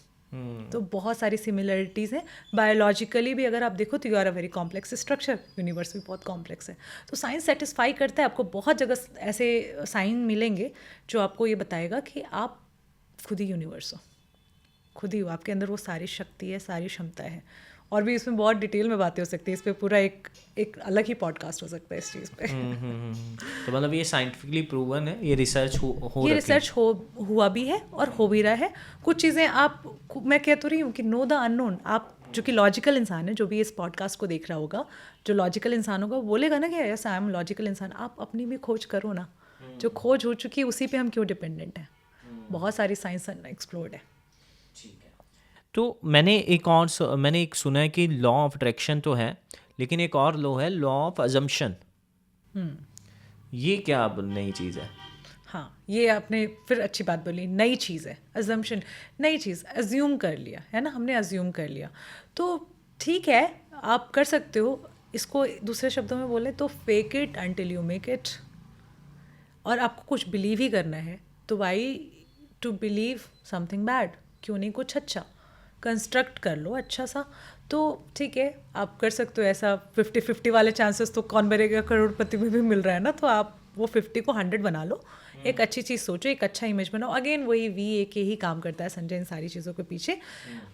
Speaker 1: तो बहुत सारी सिमिलरिटीज़ हैं। बायोलॉजिकली भी अगर आप देखो तो you are a very complex structure, universe भी बहुत कॉम्प्लेक्स है। तो साइंस सेटिस्फाई करता है। आपको बहुत जगह ऐसे साइन मिलेंगे जो आपको ये बताएगा कि आप खुद ही यूनिवर्स हो, खुद ही हो, आपके अंदर वो सारी शक्ति है, सारी क्षमता है। और भी इसमें बहुत डिटेल में बातें हो सकती है, इस पे पूरा एक अलग ही पॉडकास्ट हो सकता है इस चीज़ पे।
Speaker 2: तो मतलब ये साइंटिफिकली प्रूवन है, ये रिसर्च हो
Speaker 1: ये रिसर्च हुआ भी है और हो भी रहा है। कुछ चीज़ें आप, मैं कह तो रही हूँ कि नो द अननोन। आप जो कि लॉजिकल इंसान है, जो भी इस पॉडकास्ट को देख रहा होगा, जो लॉजिकल इंसान होगा बोलेगा ना कि यस आई एम लॉजिकल इंसान। आप अपनी भी खोज करो ना, जो खोज हो चुकी है उसी पे हम क्यों डिपेंडेंट हैं। बहुत सारी साइंस एक्सप्लोर्ड है।
Speaker 2: तो मैंने एक सुना है कि लॉ ऑफ अट्रैक्शन तो है, लेकिन एक और लॉ है, लॉ ऑफ अजम्पशन। ये क्या अब नई चीज़ है?
Speaker 1: हाँ, ये आपने फिर अच्छी बात बोली, नई चीज़ है अजम्पशन। नई चीज़, अज्यूम कर लिया है ना, हमने अज्यूम कर लिया। तो ठीक है, आप कर सकते हो। इसको दूसरे शब्दों में बोले तो fake it until you make it. और आपको कुछ बिलीव ही करना है तो why to believe something bad, क्यों नहीं कुछ अच्छा कंस्ट्रक्ट कर लो अच्छा सा। तो ठीक है, आप कर सकते हो ऐसा। 50-50 वाले चांसेस तो कौन बनेगा करोड़पति में भी मिल रहा है ना, तो आप वो 50 को 100 बना लो। एक अच्छी चीज़ सोचो, एक अच्छा इमेज बनाओ। अगेन वही VA के ही काम करता है संजय इन सारी चीज़ों के पीछे।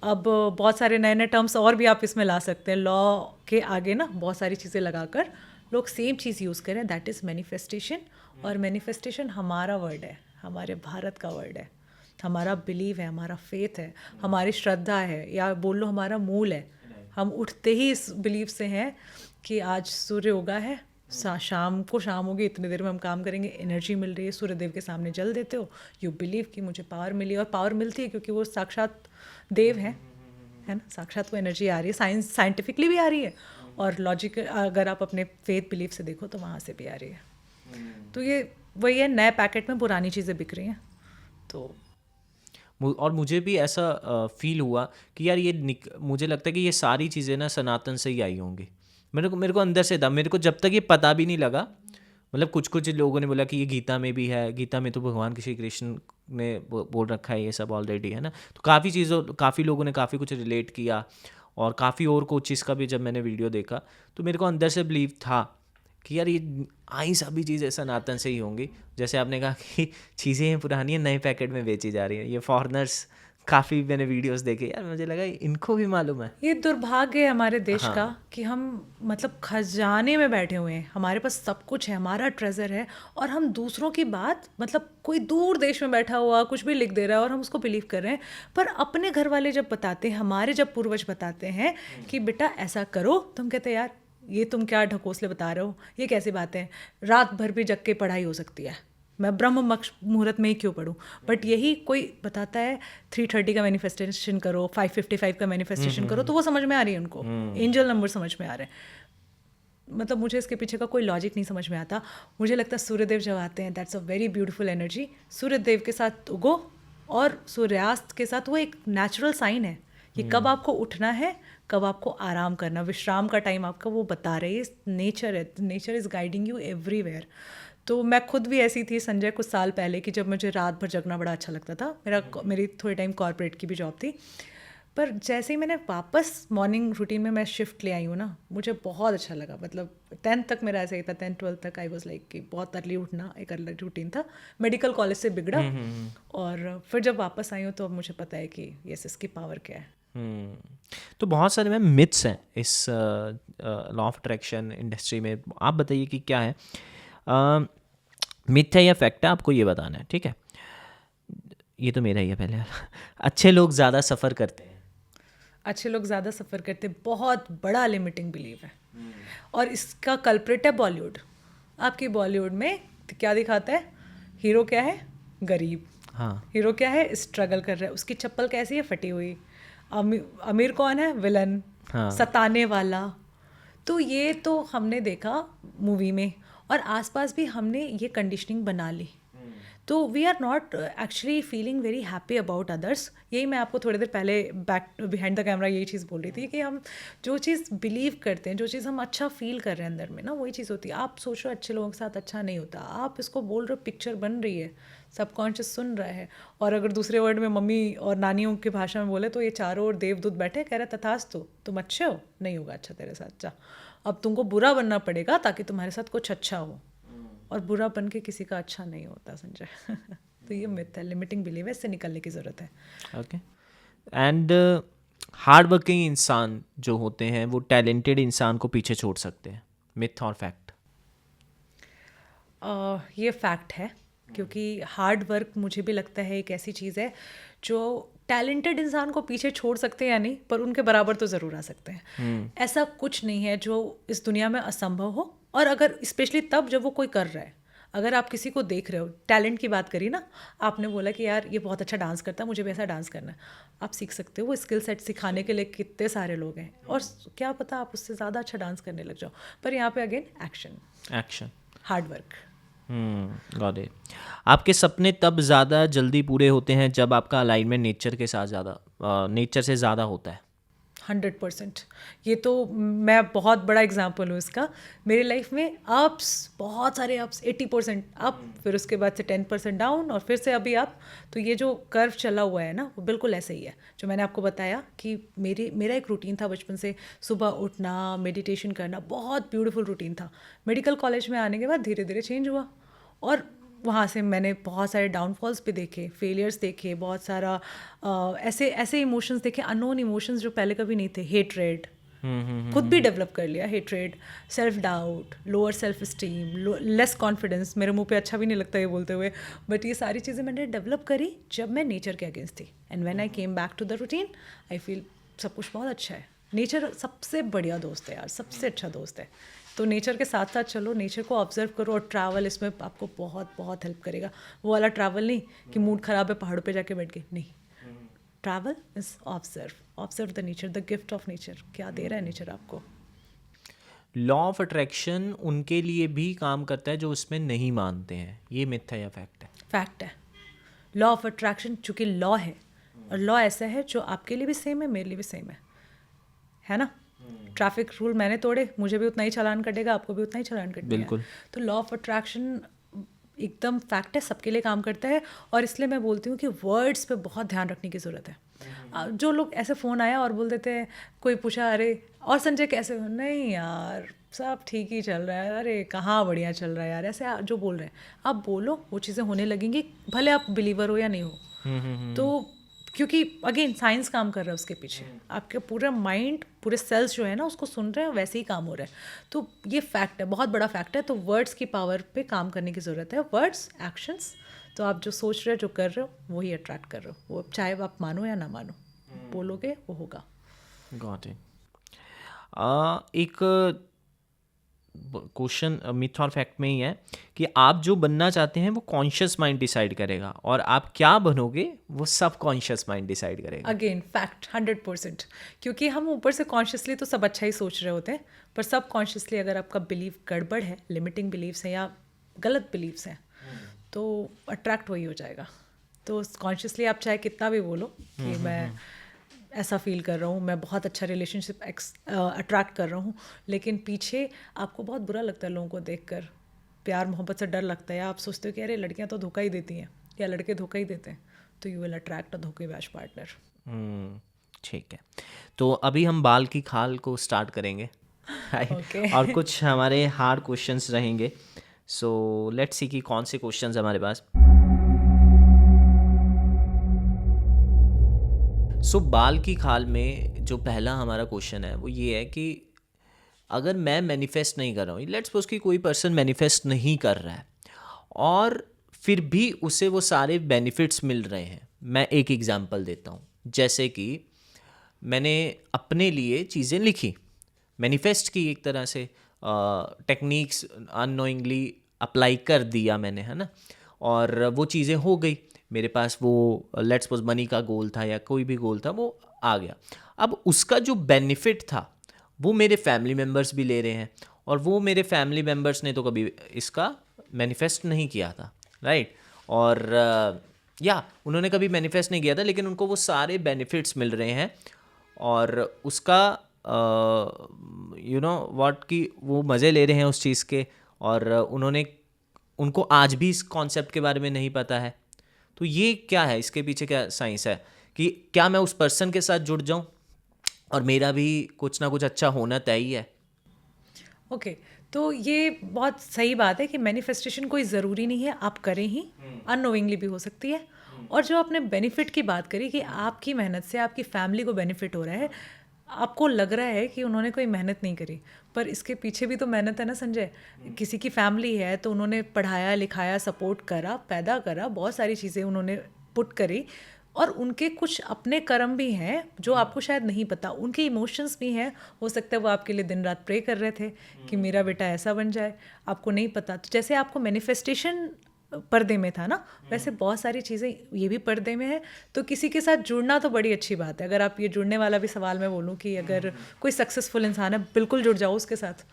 Speaker 1: अब बहुत सारे नए नए टर्म्स और भी आप इसमें ला सकते हैं। लॉ के आगे ना बहुत सारी चीज़ें लगाकर लोग सेम चीज़ यूज़ करें, दैट इज़ मैनिफेस्टेशन। और मैनिफेस्टेशन हमारा वर्ड है, हमारे भारत का वर्ड है, हमारा बिलीव है, हमारा फेथ है, हमारी श्रद्धा है, या बोल लो हमारा मूल है। हम उठते ही इस बिलीव से हैं कि आज सूर्य उगा है, शाम को शाम होगी, इतनी देर में हम काम करेंगे, एनर्जी मिल रही है, सूर्य देव के सामने जल देते हो, यू बिलीव कि मुझे पावर मिली। और पावर मिलती है क्योंकि वो साक्षात देव है ना, साक्षात वो एनर्जी आ रही है। साइंटिफिकली भी आ रही है, और लॉजिक अगर आप अपने फेथ बिलीव से देखो तो वहाँ से भी आ रही है। तो ये वही है, नए पैकेट में पुरानी चीज़ें बिक रही हैं। तो
Speaker 2: और मुझे भी ऐसा फील हुआ कि यार ये मुझे लगता है कि ये सारी चीज़ें ना सनातन से ही आई होंगी। मेरे को अंदर से था, मेरे को जब तक ये पता भी नहीं लगा। मतलब कुछ लोगों ने बोला कि ये गीता में भी है, गीता में तो भगवान श्री कृष्ण ने बोल रखा है ये सब ऑलरेडी, है ना। तो काफ़ी लोगों ने काफ़ी कुछ रिलेट किया, और काफ़ी और कोचिज़ का भी जब मैंने वीडियो देखा तो मेरे को अंदर से बिलीव था कि यार ये आई सभी चीज़ें सनातन से ही होंगी। जैसे आपने कहा कि चीज़ें पुरानी हैं, नए पैकेट में बेची जा रही हैं, ये फॉरेनर्स काफ़ी मैंने वीडियोस देखे यार, मुझे लगा इनको भी मालूम है।
Speaker 1: ये दुर्भाग्य है हमारे देश का कि हम मतलब खजाने में बैठे हुए हैं, हमारे पास सब कुछ है, हमारा ट्रेजर है, और हम दूसरों की बात, मतलब कोई दूर देश में बैठा हुआ कुछ भी लिख दे रहा है और हम उसको बिलीव कर रहे हैं। पर अपने घर वाले जब बताते हैं, हमारे जब पूर्वज बताते हैं कि बेटा ऐसा करो, तो हम कहते हैं यार ये तुम क्या ढकोसले बता रहे हो, ये कैसी बातें हैं, रात भर भी जग के पढ़ाई हो सकती है, मैं ब्रह्म मुहूर्त में ही क्यों पढ़ूँ। बट यही कोई बताता है 330 का मैनिफेस्टेशन करो, 555 का मैनिफेस्टेशन करो, तो वो समझ में आ रही है उनको, एंजल नंबर समझ में आ रहे हैं। मतलब मुझे इसके पीछे का कोई लॉजिक नहीं समझ में आता। मुझे लगता है सूर्यदेव जब आते हैं, that's a very beautiful energy. Suryadev के साथ उगो और सूर्यास्त के साथ वो एक नेचुरल साइन है कि कब आपको उठना है, कब आपको आराम करना, विश्राम का टाइम आपका वो बता रही है। नेचर है, nature is guiding you everywhere. तो मैं खुद भी ऐसी थी संजय कुछ साल पहले कि जब मुझे रात भर जगना बड़ा अच्छा लगता था। मेरी थोड़े टाइम कॉर्पोरेट की भी जॉब थी, पर जैसे ही मैंने वापस मॉर्निंग रूटीन में मैं शिफ्ट ले आई हूँ ना, मुझे बहुत अच्छा लगा। मतलब 10th तक मेरा ऐसा ही था, 10th 12th तक आई वाज लाइक कि बहुत अर्ली उठना एक अलग रूटीन था। मेडिकल कॉलेज से बिगड़ा और फिर जब वापस आई हूँ तो अब मुझे पता है कि यस इसकी पावर क्या है।
Speaker 2: तो बहुत सारे मैम मिथ्स हैं इस लॉ ऑफ अट्रैक्शन इंडस्ट्री में, आप बताइए कि क्या है मिथ है या फैक्ट है, आपको ये बताना है, ठीक है। ये तो मेरा ही है पहले अच्छे लोग ज़्यादा सफ़र करते हैं।
Speaker 1: अच्छे लोग ज़्यादा सफ़र करते, बहुत बड़ा लिमिटिंग बिलीव है। और इसका कल्प्रिट है बॉलीवुड। आपकी बॉलीवुड में क्या दिखाता है, हीरो क्या है, गरीब।
Speaker 2: हाँ,
Speaker 1: हीरो क्या है, स्ट्रगल कर रहा है, उसकी चप्पल कैसी है, फटी हुई। अमीर कौन है, विलन,
Speaker 2: हाँ।
Speaker 1: सताने वाला। तो ये तो हमने देखा मूवी में, और आसपास भी हमने ये कंडीशनिंग बना ली। तो we are not actually feeling very happy about others. यही मैं आपको थोड़ी देर पहले बैक बिहाइंड द कैमरा यही चीज़ बोल रही थी कि हम जो चीज़ बिलीव करते हैं, जो चीज़ हम अच्छा फील कर रहे हैं अंदर में ना, वही चीज़ होती है। आप सोच रहे हो अच्छे लोगों के साथ अच्छा नहीं होता, आप इसको बोल रहे हो, पिक्चर बन रही है, सबकॉन्शियस सुन रहा है। और अगर दूसरे वर्ड में मम्मी और नानियों की भाषा में बोले तो ये चारों ओर देवदूत बैठे कह रहे तथास्तु, तुम अच्छे हो, नहीं होगा अच्छा तेरे साथ, जा अब तुमको बुरा बनना पड़ेगा ताकि तुम्हारे साथ कुछ अच्छा हो। और बुरा बन के किसी का अच्छा नहीं होता संजय। तो ये मिथ है, लिमिटिंग बिलीव है, इससे निकलने की ज़रूरत है।
Speaker 2: ओके। एंड हार्ड वर्किंग इंसान जो होते हैं वो टैलेंटेड इंसान को पीछे छोड़ सकते हैं, मिथ और फैक्ट?
Speaker 1: ये फैक्ट है, क्योंकि हार्ड वर्क मुझे भी लगता है एक ऐसी चीज़ है जो टैलेंटेड इंसान को पीछे छोड़ सकते हैं या नहीं, पर उनके बराबर तो ज़रूर आ सकते हैं। ऐसा कुछ नहीं है जो इस दुनिया में असंभव हो। और अगर स्पेशली तब जब वो कोई कर रहा है, अगर आप किसी को देख रहे हो, टैलेंट की बात करी ना आपने, बोला कि यार ये बहुत अच्छा डांस करता है, मुझे भी ऐसा डांस करना है, आप सीख सकते हो। वो स्किल सेट सिखाने के लिए कितने सारे लोग हैं, और क्या पता आप उससे ज़्यादा अच्छा डांस करने लग जाओ। पर यहाँ पे again action, hard work.
Speaker 2: Got it. आपके सपने तब ज़्यादा जल्दी पूरे होते हैं जब आपका अलाइनमेंट नेचर के साथ नेचर से ज़्यादा होता है।
Speaker 1: 100%। ये तो मैं बहुत बड़ा एग्जाम्पल हूँ इसका। मेरी लाइफ में अप्स, बहुत सारे अप्स, 80% अप, फिर उसके बाद से 10% डाउन, और फिर से अभी अप। तो ये जो कर्व चला हुआ है ना, वो बिल्कुल ऐसे ही है जो मैंने आपको बताया कि मेरा एक रूटीन था बचपन से, सुबह उठना, मेडिटेशन करना, बहुत ब्यूटीफुल रूटीन था। मेडिकल कॉलेज में आने के बाद धीरे धीरे चेंज हुआ, और वहाँ से मैंने बहुत सारे डाउनफॉल्स भी देखे, फेलियर्स देखे, बहुत सारा ऐसे इमोशंस देखे, अननोन इमोशंस जो पहले कभी नहीं थे। हेट्रेड खुद भी डेवलप कर लिया, hatred, self doubt, lower self esteem, less confidence. मेरे मुंह पे अच्छा भी नहीं लगता ये बोलते हुए, बट ये सारी चीज़ें मैंने डेवलप करी जब मैं नेचर के अगेंस्ट थी। And when I came back to the routine, I feel सब कुछ बहुत अच्छा है। नेचर सबसे बढ़िया दोस्त है यार, सबसे अच्छा दोस्त है। तो नेचर के साथ साथ चलो, नेचर को ऑब्जर्व करो, और ट्रैवल इसमें आपको बहुत बहुत हेल्प करेगा। वो वाला ट्रैवल नहीं कि मूड ख़राब है पहाड़ों पे जाके बैठ गए, नहीं। Travel is observe the nature, the gift of nature. क्या दे रहा है नेचर आपको।
Speaker 2: लॉ ऑफ अट्रैक्शन उनके लिए भी काम करता है जो उसमें नहीं मानते हैं, ये मिथ है या फैक्ट है?
Speaker 1: फैक्ट है। लॉ ऑफ अट्रैक्शन चूँकि लॉ है, और लॉ ऐसा है जो आपके लिए भी सेम है, मेरे लिए भी सेम है ना। ट्रैफिक रूल मैंने तोड़े, मुझे भी उतना ही चालान कटेगा, आपको भी उतना ही चालान कटेगा।
Speaker 2: बिल्कुल। तो
Speaker 1: लॉ ऑफ अट्रैक्शन एकदम फैक्ट है, सबके लिए काम करता है। और इसलिए मैं बोलती हूँ कि वर्ड्स पे बहुत ध्यान रखने की ज़रूरत है। जो लोग ऐसे फ़ोन आया और बोल देते हैं, कोई पूछा अरे और संजय कैसे हो, नहीं यार सब ठीक ही चल रहा है, अरे कहाँ बढ़िया चल रहा है यार, ऐसे जो बोल रहे हैं आप बोलो, वो चीज़ें होने लगेंगी, भले आप बिलीवर हो या नहीं हो। तो क्योंकि अगेन साइंस काम कर रहा है उसके पीछे, आपके पूरा माइंड, पूरे सेल्स जो है ना उसको सुन रहे हैं, वैसे ही काम हो रहा है। तो ये फैक्ट है, बहुत बड़ा फैक्ट है। तो वर्ड्स की पावर पे काम करने की ज़रूरत है, वर्ड्स, एक्शंस। तो आप जो सोच रहे हो, जो कर रहे हो, वही अट्रैक्ट कर रहे हो, वो चाहे आप मानो या ना मानो, बोलोगे वो होगा।
Speaker 2: Got it. एक क्वेश्चन मिथ और फैक्ट में ही है कि आप जो बनना चाहते हैं वो कॉन्शियस माइंड डिसाइड करेगा, और आप क्या बनोगे वो सब कॉन्शियस माइंड डिसाइड करेगा।
Speaker 1: अगेन फैक्ट 100%, क्योंकि हम ऊपर से कॉन्शियसली तो सब अच्छा ही सोच रहे होते हैं, पर सब कॉन्शियसली अगर आपका बिलीव गड़बड़ है, लिमिटिंग बिलीव्स हैं या गलत बिलीव्स हैं, तो अट्रैक्ट वही हो जाएगा। तो कॉन्शियसली आप चाहे कितना भी बोलो कि मैं ऐसा फील कर रहा हूँ, मैं बहुत अच्छा रिलेशनशिप अट्रैक्ट कर रहा हूँ, लेकिन पीछे आपको बहुत बुरा लगता है लोगों को देखकर, प्यार मोहब्बत से डर लगता है, या आप सोचते हो कि अरे लड़कियाँ तो धोखा ही देती हैं या लड़के धोखा ही देते हैं, तो यू विल अट्रैक्ट अ धोखेबाज पार्टनर।
Speaker 2: ठीक है, तो अभी हम बाल की खाल को स्टार्ट करेंगे।
Speaker 1: Okay.
Speaker 2: और कुछ हमारे हार्ड क्वेश्चंस रहेंगे, सो लेट्स सी कि कौन से क्वेश्चंस हमारे पास। सो बाल की खाल में जो पहला हमारा क्वेश्चन है वो ये है कि अगर मैं मैनिफेस्ट नहीं कर रहा हूँ, लेट्स सपोज कि कोई पर्सन मैनिफेस्ट नहीं कर रहा है और फिर भी उसे वो सारे बेनिफिट्स मिल रहे हैं। मैं एक एग्जांपल देता हूँ, जैसे कि मैंने अपने लिए चीज़ें लिखी, मैनिफेस्ट की, एक तरह से टेक्निक्स अननोइंगली अप्लाई कर दिया मैंने, है ना, और वो चीज़ें हो गई मेरे पास। वो लेट्स सपोज मनी का गोल था या कोई भी गोल था, वो आ गया। अब उसका जो बेनिफिट था वो मेरे फैमिली मेम्बर्स भी ले रहे हैं, और वो मेरे फैमिली मेम्बर्स ने तो कभी इसका मैनिफेस्ट नहीं किया था, राइट। और या उन्होंने कभी मैनिफेस्ट नहीं किया था, लेकिन उनको वो सारे बेनिफिट्स मिल रहे हैं, और उसका यू नो व्हाट कि वो मज़े ले रहे हैं उस चीज़ के, और उनको आज भी इस कॉन्सेप्ट के बारे में नहीं पता है। तो ये क्या है, इसके पीछे क्या साइंस है, कि क्या मैं उस पर्सन के साथ जुड़ जाऊं और मेरा भी कुछ ना कुछ अच्छा होना तय ही है।
Speaker 1: ओके, तो ये बहुत सही बात है कि मैनिफेस्टेशन कोई ज़रूरी नहीं है आप करें ही, अननोइंगली भी हो सकती है। और जो आपने बेनिफिट की बात करी कि आपकी मेहनत से आपकी फैमिली को बेनिफिट हो रहा है, आपको लग रहा है कि उन्होंने कोई मेहनत नहीं करी, पर इसके पीछे भी तो मेहनत है ना संजय। किसी की फैमिली है तो उन्होंने पढ़ाया लिखाया, सपोर्ट करा, पैदा करा, बहुत सारी चीज़ें उन्होंने पुट करी, और उनके कुछ अपने कर्म भी हैं जो आपको शायद नहीं पता, उनके इमोशंस भी हैं। हो सकता है वो आपके लिए दिन रात प्रे कर रहे थे कि मेरा बेटा ऐसा बन जाए, आपको नहीं पता। तो जैसे आपको मैनिफेस्टेशन पर्दे में था ना, वैसे बहुत सारी चीज़ें ये भी पर्दे में है। तो किसी के साथ जुड़ना तो बड़ी अच्छी बात है। अगर आप ये जुड़ने वाला भी सवाल मैं बोलूँ कि अगर कोई सक्सेसफुल इंसान है, बिल्कुल जुड़ जाओ उसके साथ,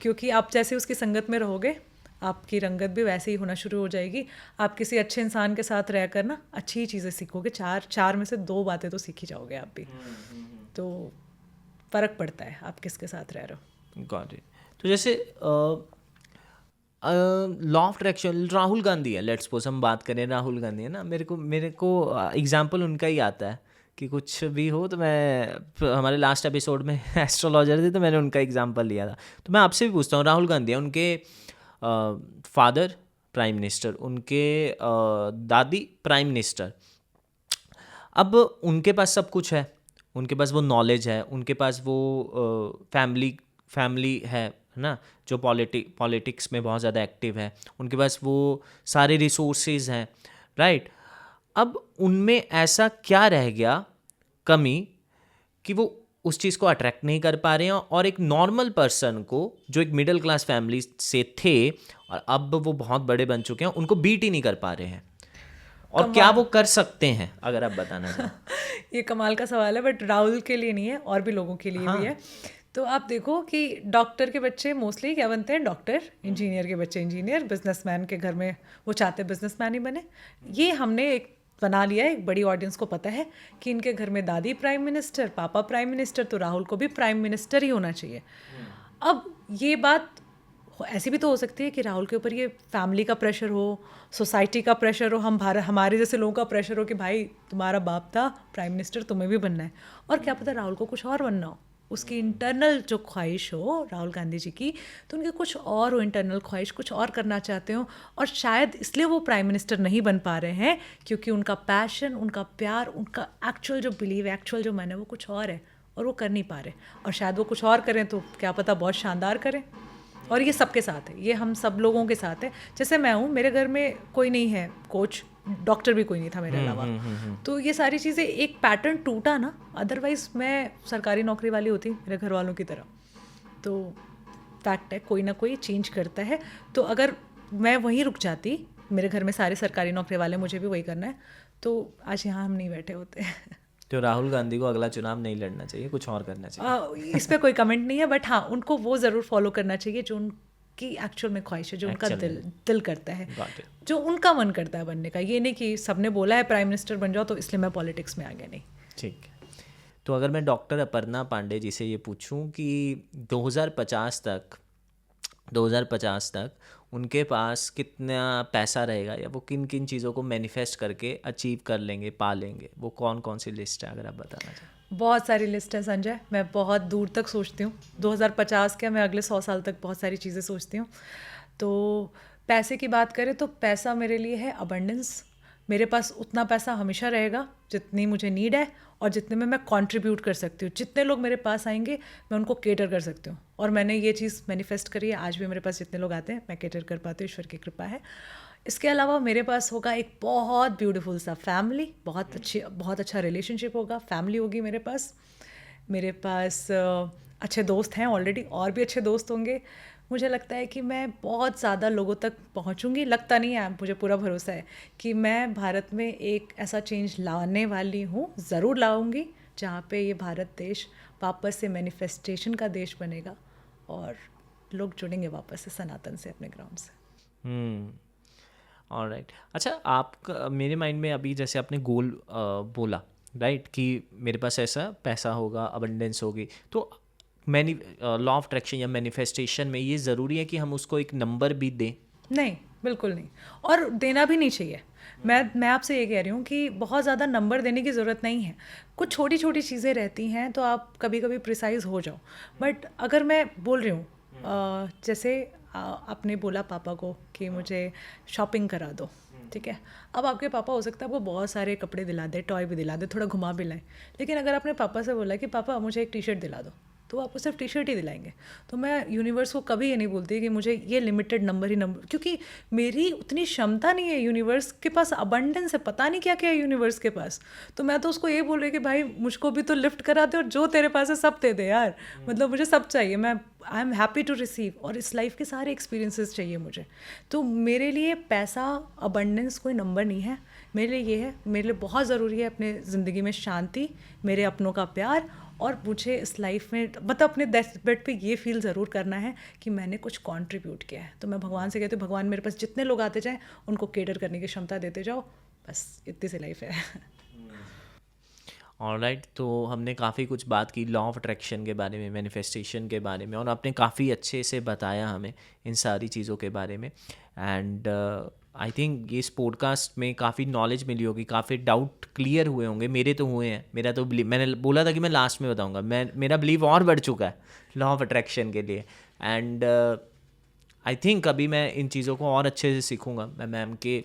Speaker 1: क्योंकि आप जैसे उसकी संगत में रहोगे आपकी रंगत भी वैसे ही होना शुरू हो जाएगी। आप किसी अच्छे इंसान के साथ रह कर ना अच्छी ही चीज़ें सीखोगे, चार में से 2 बातें तो सीख ही जाओगे आप भी। तो फ़र्क पड़ता है आप किसके साथ रह रहे हो।
Speaker 2: Got it. तो जैसे law of attraction, Rahul Gandhi है, लेट्स सपोज हम बात करें, राहुल गांधी है ना, मेरे को एग्जांपल उनका ही आता है कि कुछ भी हो। तो मैं हमारे लास्ट एपिसोड में एस्ट्रोलॉजर थे तो मैंने उनका एग्जांपल लिया था। तो मैं आपसे भी पूछता हूँ, राहुल गांधी है, उनके फादर प्राइम मिनिस्टर, उनके दादी प्राइम मिनिस्टर। अब उनके पास सब कुछ है, उनके पास वो नॉलेज है, उनके पास वो फैमिली है ना, जो पॉलिटिक्स में बहुत ज़्यादा एक्टिव है, उनके पास वो सारे रिसोर्सेज हैं, राइट। अब उनमें ऐसा क्या रह गया कमी कि वो उस चीज़ को अट्रैक्ट नहीं कर पा रहे हैं, और एक नॉर्मल पर्सन को जो एक मिडिल क्लास फैमिली से थे और अब वो बहुत बड़े बन चुके हैं, उनको बीट ही नहीं कर पा रहे हैं। और क्या वो कर सकते हैं, अगर आप बताना चाहें।
Speaker 1: ये कमाल का सवाल है, बट राहुल के लिए नहीं है, और भी लोगों के लिए भी है। तो आप देखो कि डॉक्टर के बच्चे मोस्टली क्या बनते हैं, डॉक्टर, इंजीनियर के बच्चे इंजीनियर, बिजनेसमैन के घर में वो चाहते हैं बिजनेसमैन ही बने। ये हमने एक बना लिया है, एक बड़ी ऑडियंस को पता है कि इनके घर में दादी प्राइम मिनिस्टर, पापा प्राइम मिनिस्टर, तो राहुल को भी प्राइम मिनिस्टर ही होना चाहिए। अब ये बात ऐसी भी तो हो सकती है कि राहुल के ऊपर ये फैमिली का प्रेशर हो, सोसाइटी का प्रेशर हो, हमारे जैसे लोगों का प्रेशर हो कि भाई तुम्हारा बाप था प्राइम मिनिस्टर, तुम्हें भी बनना है, और क्या पता राहुल को कुछ और बनना हो। उसकी इंटरनल जो ख्वाहिश हो राहुल गांधी जी की, तो उनकी कुछ और हो इंटरनल ख्वाहिश, कुछ और करना चाहते हो, और शायद इसलिए वो प्राइम मिनिस्टर नहीं बन पा रहे हैं क्योंकि उनका पैशन, उनका प्यार, उनका एक्चुअल जो बिलीव, एक्चुअल जो मन है वो कुछ और है और वो कर नहीं पा रहे। और शायद वो कुछ और करें तो क्या पता बहुत शानदार करें। और ये सबके साथ है, ये हम सब लोगों के साथ है। जैसे मैं हूँ, मेरे घर में कोई नहीं है कोच, डॉक्टर भी कोई नहीं था मेरे अलावा, तो ये सारी चीज़ें, एक पैटर्न टूटा ना, अदरवाइज मैं सरकारी नौकरी वाली होती मेरे घर वालों की तरह। तो फैक्ट है, कोई ना कोई चेंज करता है। तो अगर मैं वहीं रुक जाती, मेरे घर में सारे सरकारी नौकरी वाले, मुझे भी वही करना है, तो आज यहाँ हम नहीं बैठे होते।
Speaker 2: तो राहुल गांधी को अगला चुनाव नहीं लड़ना चाहिए, कुछ और करना चाहिए।
Speaker 1: इस पे कोई कमेंट नहीं है, बट हाँ उनको वो ज़रूर फॉलो करना चाहिए जो उनकी एक्चुअल में ख्वाहिश है, जो उनका दिल करता है, जो उनका मन करता है बनने का। ये नहीं कि सबने बोला है प्राइम मिनिस्टर बन जाओ तो इसलिए मैं पॉलिटिक्स में आ गया, नहीं।
Speaker 2: ठीक है। तो अगर मैं डॉक्टर अपर्णा पांडे जी से ये पूछूं कि 2050 तक उनके पास कितना पैसा रहेगा, या वो किन किन चीज़ों को मैनिफेस्ट करके अचीव कर लेंगे, पा लेंगे, वो कौन कौन सी लिस्ट है, अगर आप बताना चाहें।
Speaker 1: बहुत सारी लिस्ट है संजय, मैं बहुत दूर तक सोचती हूँ। 2050 क्या, मैं अगले 100 साल तक बहुत सारी चीज़ें सोचती हूँ। तो पैसे की बात करें तो पैसा मेरे लिए है अबंडेंस। मेरे पास उतना पैसा हमेशा रहेगा जितनी मुझे नीड है और जितने में मैं कंट्रीब्यूट कर सकती हूँ। जितने लोग मेरे पास आएंगे मैं उनको केटर कर सकती हूँ, और मैंने ये चीज़ मैनिफेस्ट करी है। आज भी मेरे पास जितने लोग आते हैं मैं केटर कर पाती हूँ, ईश्वर की कृपा है। इसके अलावा मेरे पास होगा एक बहुत ब्यूटीफुल सा फैमिली, बहुत अच्छा रिलेशनशिप होगा, फैमिली होगी मेरे पास। मेरे पास अच्छे दोस्त हैं ऑलरेडी, और भी अच्छे दोस्त होंगे। मुझे लगता है कि मैं बहुत ज़्यादा लोगों तक पहुंचूंगी। लगता नहीं है, मुझे पूरा भरोसा है कि मैं भारत में एक ऐसा चेंज लाने वाली हूँ, ज़रूर लाऊंगी, जहाँ पे ये भारत देश वापस से मैनिफेस्टेशन का देश बनेगा और लोग जुड़ेंगे वापस से सनातन से, अपने ग्राउंड से।
Speaker 2: ऑलराइट। अच्छा, आपका मेरे माइंड में अभी जैसे आपने गोल बोला, राइट, कि मेरे पास ऐसा पैसा होगा, अबंडेंस होगी, तो लॉ ऑफ अट्रैक्शन या मैनिफेस्टेशन में ये ज़रूरी है कि हम उसको एक नंबर भी दें?
Speaker 1: नहीं, बिल्कुल नहीं, और देना भी नहीं चाहिए। मैं आपसे ये कह रही हूँ कि बहुत ज़्यादा नंबर देने की ज़रूरत नहीं है। कुछ छोटी छोटी चीज़ें रहती हैं तो आप कभी कभी प्रिसाइज हो जाओ। बट अगर मैं बोल रही हूँ, जैसे आपने बोला पापा को कि मुझे शॉपिंग करा दो, ठीक है। अब आपके पापा हो सकता है आपको बहुत सारे कपड़े दिला दे, टॉय भी दिला दे, थोड़ा घुमा भी लाएं, लेकिन अगर आपने पापा से बोला कि पापा मुझे एक टी शर्ट दिला दो, तो आपको सिर्फ टी शर्ट ही दिलाएंगे। तो मैं यूनिवर्स को कभी ये नहीं बोलती कि मुझे ये लिमिटेड नंबर ही नंबर, क्योंकि मेरी उतनी क्षमता नहीं है। यूनिवर्स के पास अबंडेंस है, पता नहीं क्या क्या है यूनिवर्स के पास। तो मैं तो उसको ये बोल रही कि भाई मुझको भी तो लिफ्ट करा दे, और जो तेरे पास है सब दे दे यार, मतलब मुझे सब चाहिए, मैं I am happy to receive, और इस लाइफ के सारे एक्सपीरियंसेस चाहिए मुझे। तो मेरे लिए पैसा, अबंडेंस कोई नंबर नहीं है। मेरे लिए ये है, मेरे लिए बहुत ज़रूरी है अपने ज़िंदगी में शांति, मेरे अपनों का प्यार, और मुझे इस लाइफ में मतलब अपने डेथ बेड पे ये फील ज़रूर करना है कि मैंने कुछ कंट्रीब्यूट किया है। तो मैं भगवान से कहती हूँ, भगवान मेरे पास जितने लोग आते जाएं उनको केटर करने की क्षमता देते जाओ, बस इतनी सी लाइफ है।
Speaker 2: ऑलराइट, तो हमने काफ़ी कुछ बात की लॉ ऑफ अट्रैक्शन के बारे में, मैनिफेस्टेशन के बारे में, और आपने काफ़ी अच्छे से बताया हमें इन सारी चीज़ों के बारे में। एंड आई थिंक इस पॉडकास्ट में काफ़ी नॉलेज मिली होगी, काफ़ी डाउट क्लियर हुए होंगे। मेरे तो हुए हैं, मेरा तो मैंने बोला था कि मैं लास्ट में बताऊंगा, मेरा बिलीव और बढ़ चुका है लॉ ऑफ अट्रैक्शन के लिए। एंड आई थिंक अभी मैं इन चीज़ों को और अच्छे से सीखूंगा। मैं मैम के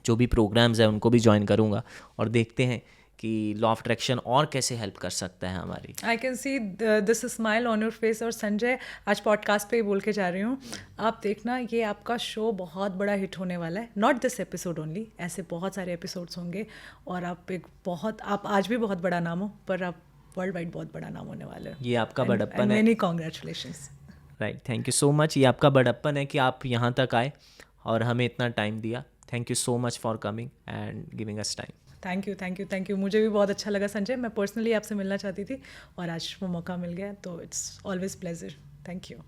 Speaker 2: जो भी प्रोग्राम्स हैं उनको भी ज्वाइन करूंगा, और देखते हैं कि लॉ ऑफ अट्रैक्शन और कैसे हेल्प कर सकता है हमारी।
Speaker 1: I can see this smile on your face. और संजय, आज पॉडकास्ट पे ही बोल के जा रही हूँ, आप देखना ये आपका शो बहुत बड़ा हिट होने वाला है। नॉट दिस एपिसोड ओनली, ऐसे बहुत सारे एपिसोड्स होंगे, और आप आज भी बहुत बड़ा नाम हो, पर आप वर्ल्ड वाइड बहुत बड़ा नाम होने वाले हो।
Speaker 2: ये आपका बड़प्पन है।
Speaker 1: Many congratulations.
Speaker 2: Right, thank you so much. ये आपका बड़प्पन है कि आप यहाँ तक आए और हमें इतना टाइम दिया। Thank you so much for coming and giving us time.
Speaker 1: Thank you. मुझे भी बहुत अच्छा लगा संजय, मैं पर्सनली आपसे मिलना चाहती थी और आज वो मौका मिल गया, तो it's always pleasure. Thank you.